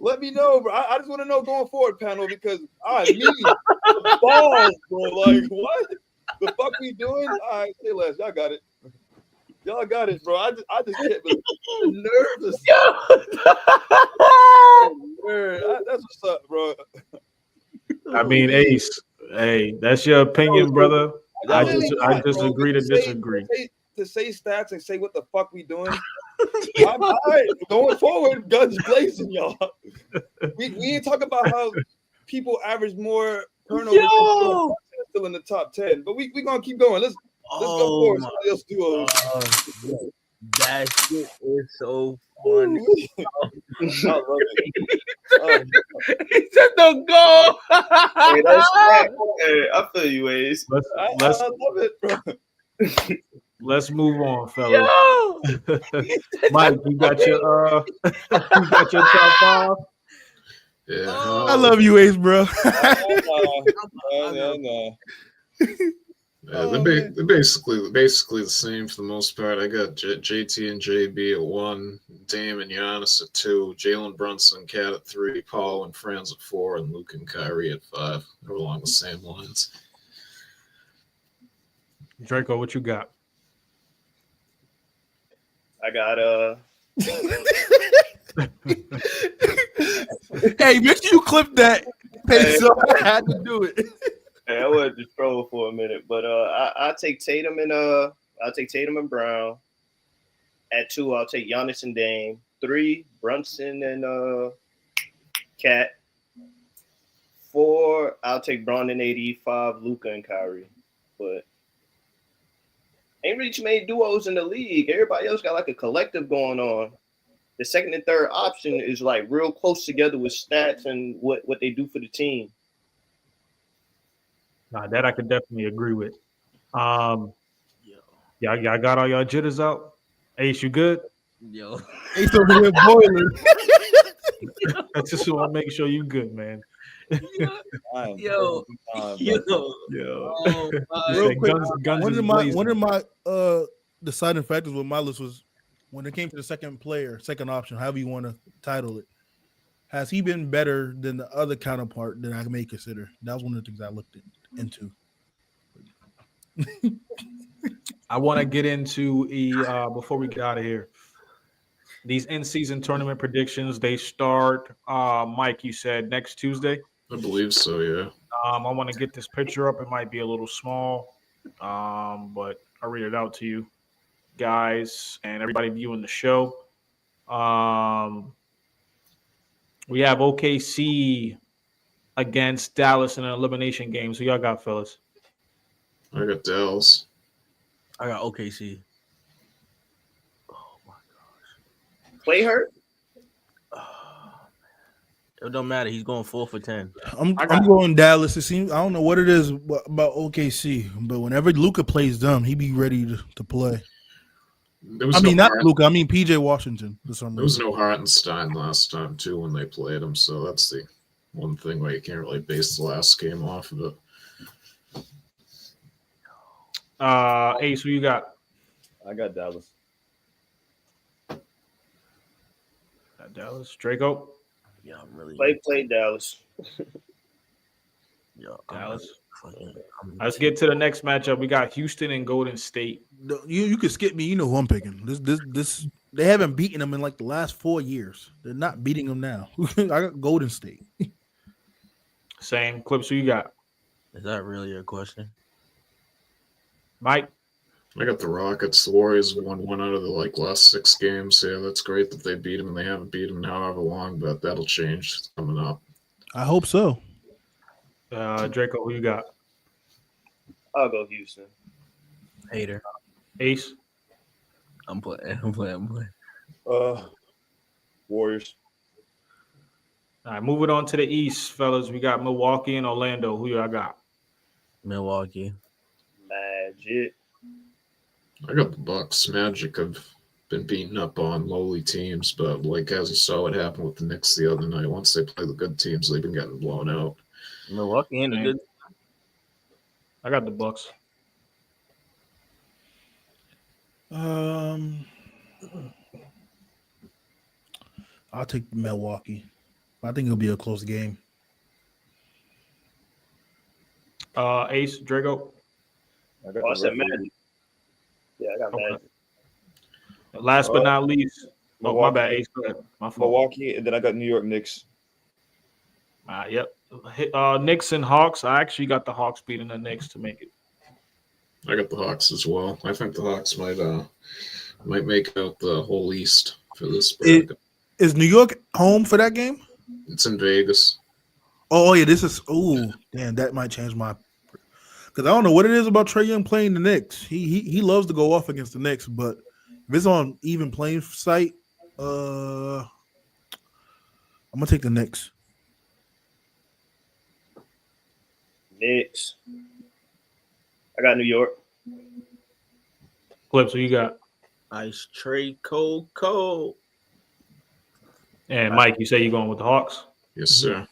Let me know, bro. I just want to know going forward, panel, because I need the balls, bro. Like, what the fuck we doing? All right, say less. Y'all got it. Y'all got it, bro. I just can't believe nervous. That's what's up, bro. I mean, Ace. Hey, that's your opinion, brother. I disagree to disagree. To say stats and say what the fuck we doing. I'm all right. Going forward, guns blazing, y'all. We ain't talking about how people average more turnovers still in the top 10, but we gonna keep going. Let's go forward. Somebody else do that shit is so funny. I love it. He said the goal. Hey, that's right. Hey, I feel you, Ace. I love it, bro. Let's move on, fellas. Mike, you got your top 5? Yeah. I love you, Ace, bro. No. Yeah, they're basically the same for the most part. I got JT and JB at 1, Dame and Giannis at 2, Jalen Brunson, Cat at 3, Paul and Franz at 4, and Luke and Kyrie at 5. They're along the same lines. Draco, what you got? I got Hey, make sure you clip that. So I had to do it. Hey, I was just trolling for a minute, but I'll take Tatum and Brown. At 2, I'll take Giannis and Dame. 3, Brunson and Cat. 4, I'll take Bron and AD. 5, Luka and Kyrie. But ain't really too many duos in the league. Everybody else got like a collective going on. The second and third option is like real close together with stats and what they do for the team. Nah, that I could definitely agree with. Y'all got all y'all jitters out? Ace, you good? Yo. Ace over here boiling. I just want to make sure you good, man. Yo. Oh, real quick, one of my deciding factors with my list was when it came to the second option, however you want to title it. Has he been better than the other counterpart that I may consider? That was one of the things I looked into. I want to get into before we get out of here. These in-season tournament predictions, they start, Mike, you said next Tuesday? I believe so, yeah. I want to get this picture up. It might be a little small, but I'll read it out to you guys and everybody viewing the show. We have OKC against Dallas in an elimination game. So y'all got, fellas? I got Dallas. I got OKC. Clay hurt? It don't matter. He's going 4 for 10. I'm going Dallas. It seems I don't know what it is about OKC, but whenever Luka plays them, he be ready to play. Not Luka. I mean PJ Washington for some reason. There was no Hartenstein last time too when they played him, so that's the one thing where you can't really base the last game off of it. Ace, who you got? I got Dallas. Got Dallas. Draco. Yeah, I'm really. Play Dallas. Yeah, Dallas. I'm Let's get to the next matchup. We got Houston and Golden State. You can skip me. You know who I'm picking. This they haven't beaten them in like the last 4 years. They're not beating them now. I got Golden State. Same. Clips, who you got? Is that really your question? Mike. I got the Rockets. The Warriors won one out of the last 6 games. Yeah, that's great that they beat them, and they haven't beat them in however long, but that'll change. It's coming up. I hope so. Draco, who you got? I'll go Houston. Hater. Ace. I'm playing. Warriors. All right, moving on to the East, fellas. We got Milwaukee and Orlando. Who y'all got? Milwaukee. Magic. I got the Bucks. Magic have been beaten up on lowly teams, but as you saw what happened with the Knicks the other night, once they play the good teams, they've been getting blown out. Milwaukee ain't a good. I got the Bucks. I'll take Milwaukee. I think it'll be a close game. Ace, Draco. I got Oh, I the said Raptors. Magic. Yeah, I got Okay. Magic. Last but not least. Oh, my bad, Ace. Go ahead. My fault. Milwaukee, and then I got New York Knicks. Yep. Knicks and Hawks. I actually got the Hawks beating the Knicks to make it. I got the Hawks as well. I think the Hawks might make out the whole East for this. Is New York home for that game? It's in Vegas. Oh yeah, this is. Oh damn, that might change my. Because I don't know what it is about Trae Young playing the Knicks. He loves to go off against the Knicks, but if it's on even playing site, I'm gonna take the Knicks. Knicks. I got New York. Clips, who you got? Ice Trey Cold. And Mike, you say you're going with the Hawks? Yes, sir.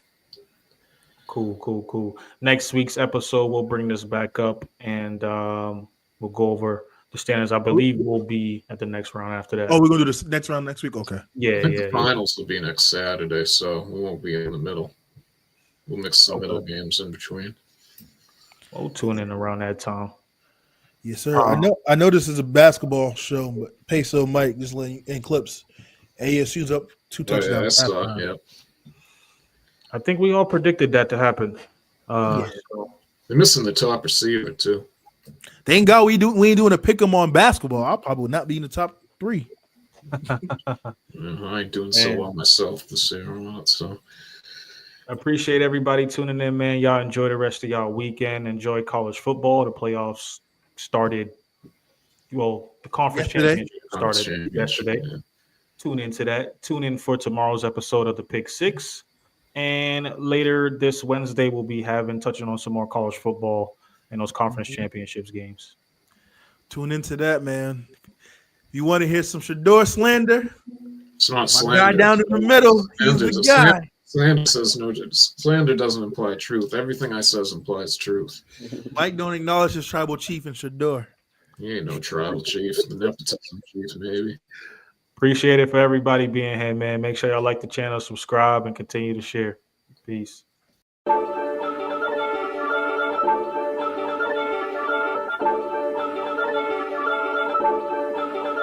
Cool. Next week's episode, we'll bring this back up and we'll go over the standings. I believe we'll be at the next round after that. Oh, we're gonna do this next round next week. Okay. I Yeah. think the finals will be next Saturday, so we won't be in the middle. We'll mix some middle games in between. We'll tune in around that time. Yes, sir. I know this is a basketball show, but Peso Mike just letting in Clips. ASU's up 2 touchdowns. Yeah. I think we all predicted that to happen. So They're missing the top receiver too. Thank God we ain't doing a pick 'em on basketball. I'll probably not be in the top 3. I ain't doing so well myself this year or not. So I appreciate everybody tuning in, man. Y'all enjoy the rest of y'all weekend. Enjoy college football. The playoffs started. Well, the conference championship started yesterday. Yeah. Tune into that. Tune in for tomorrow's episode of the Pick Six. And later this Wednesday, we'll be touching on some more college football and those conference championships games. Tune into that, man. If you want to hear some Shador slander, It's not my slander. guy down in the middle, he's the guy. Slander says no. Slander doesn't imply truth. Everything I says implies truth. Mike don't acknowledge his tribal chief in Shador. He ain't no tribal chief. The nepotism chief, maybe. Appreciate it for everybody being here, man. Make sure y'all like the channel, subscribe, and continue to share. Peace.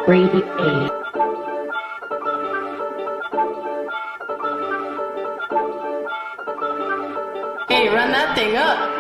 Brady A. Hey, run that thing up.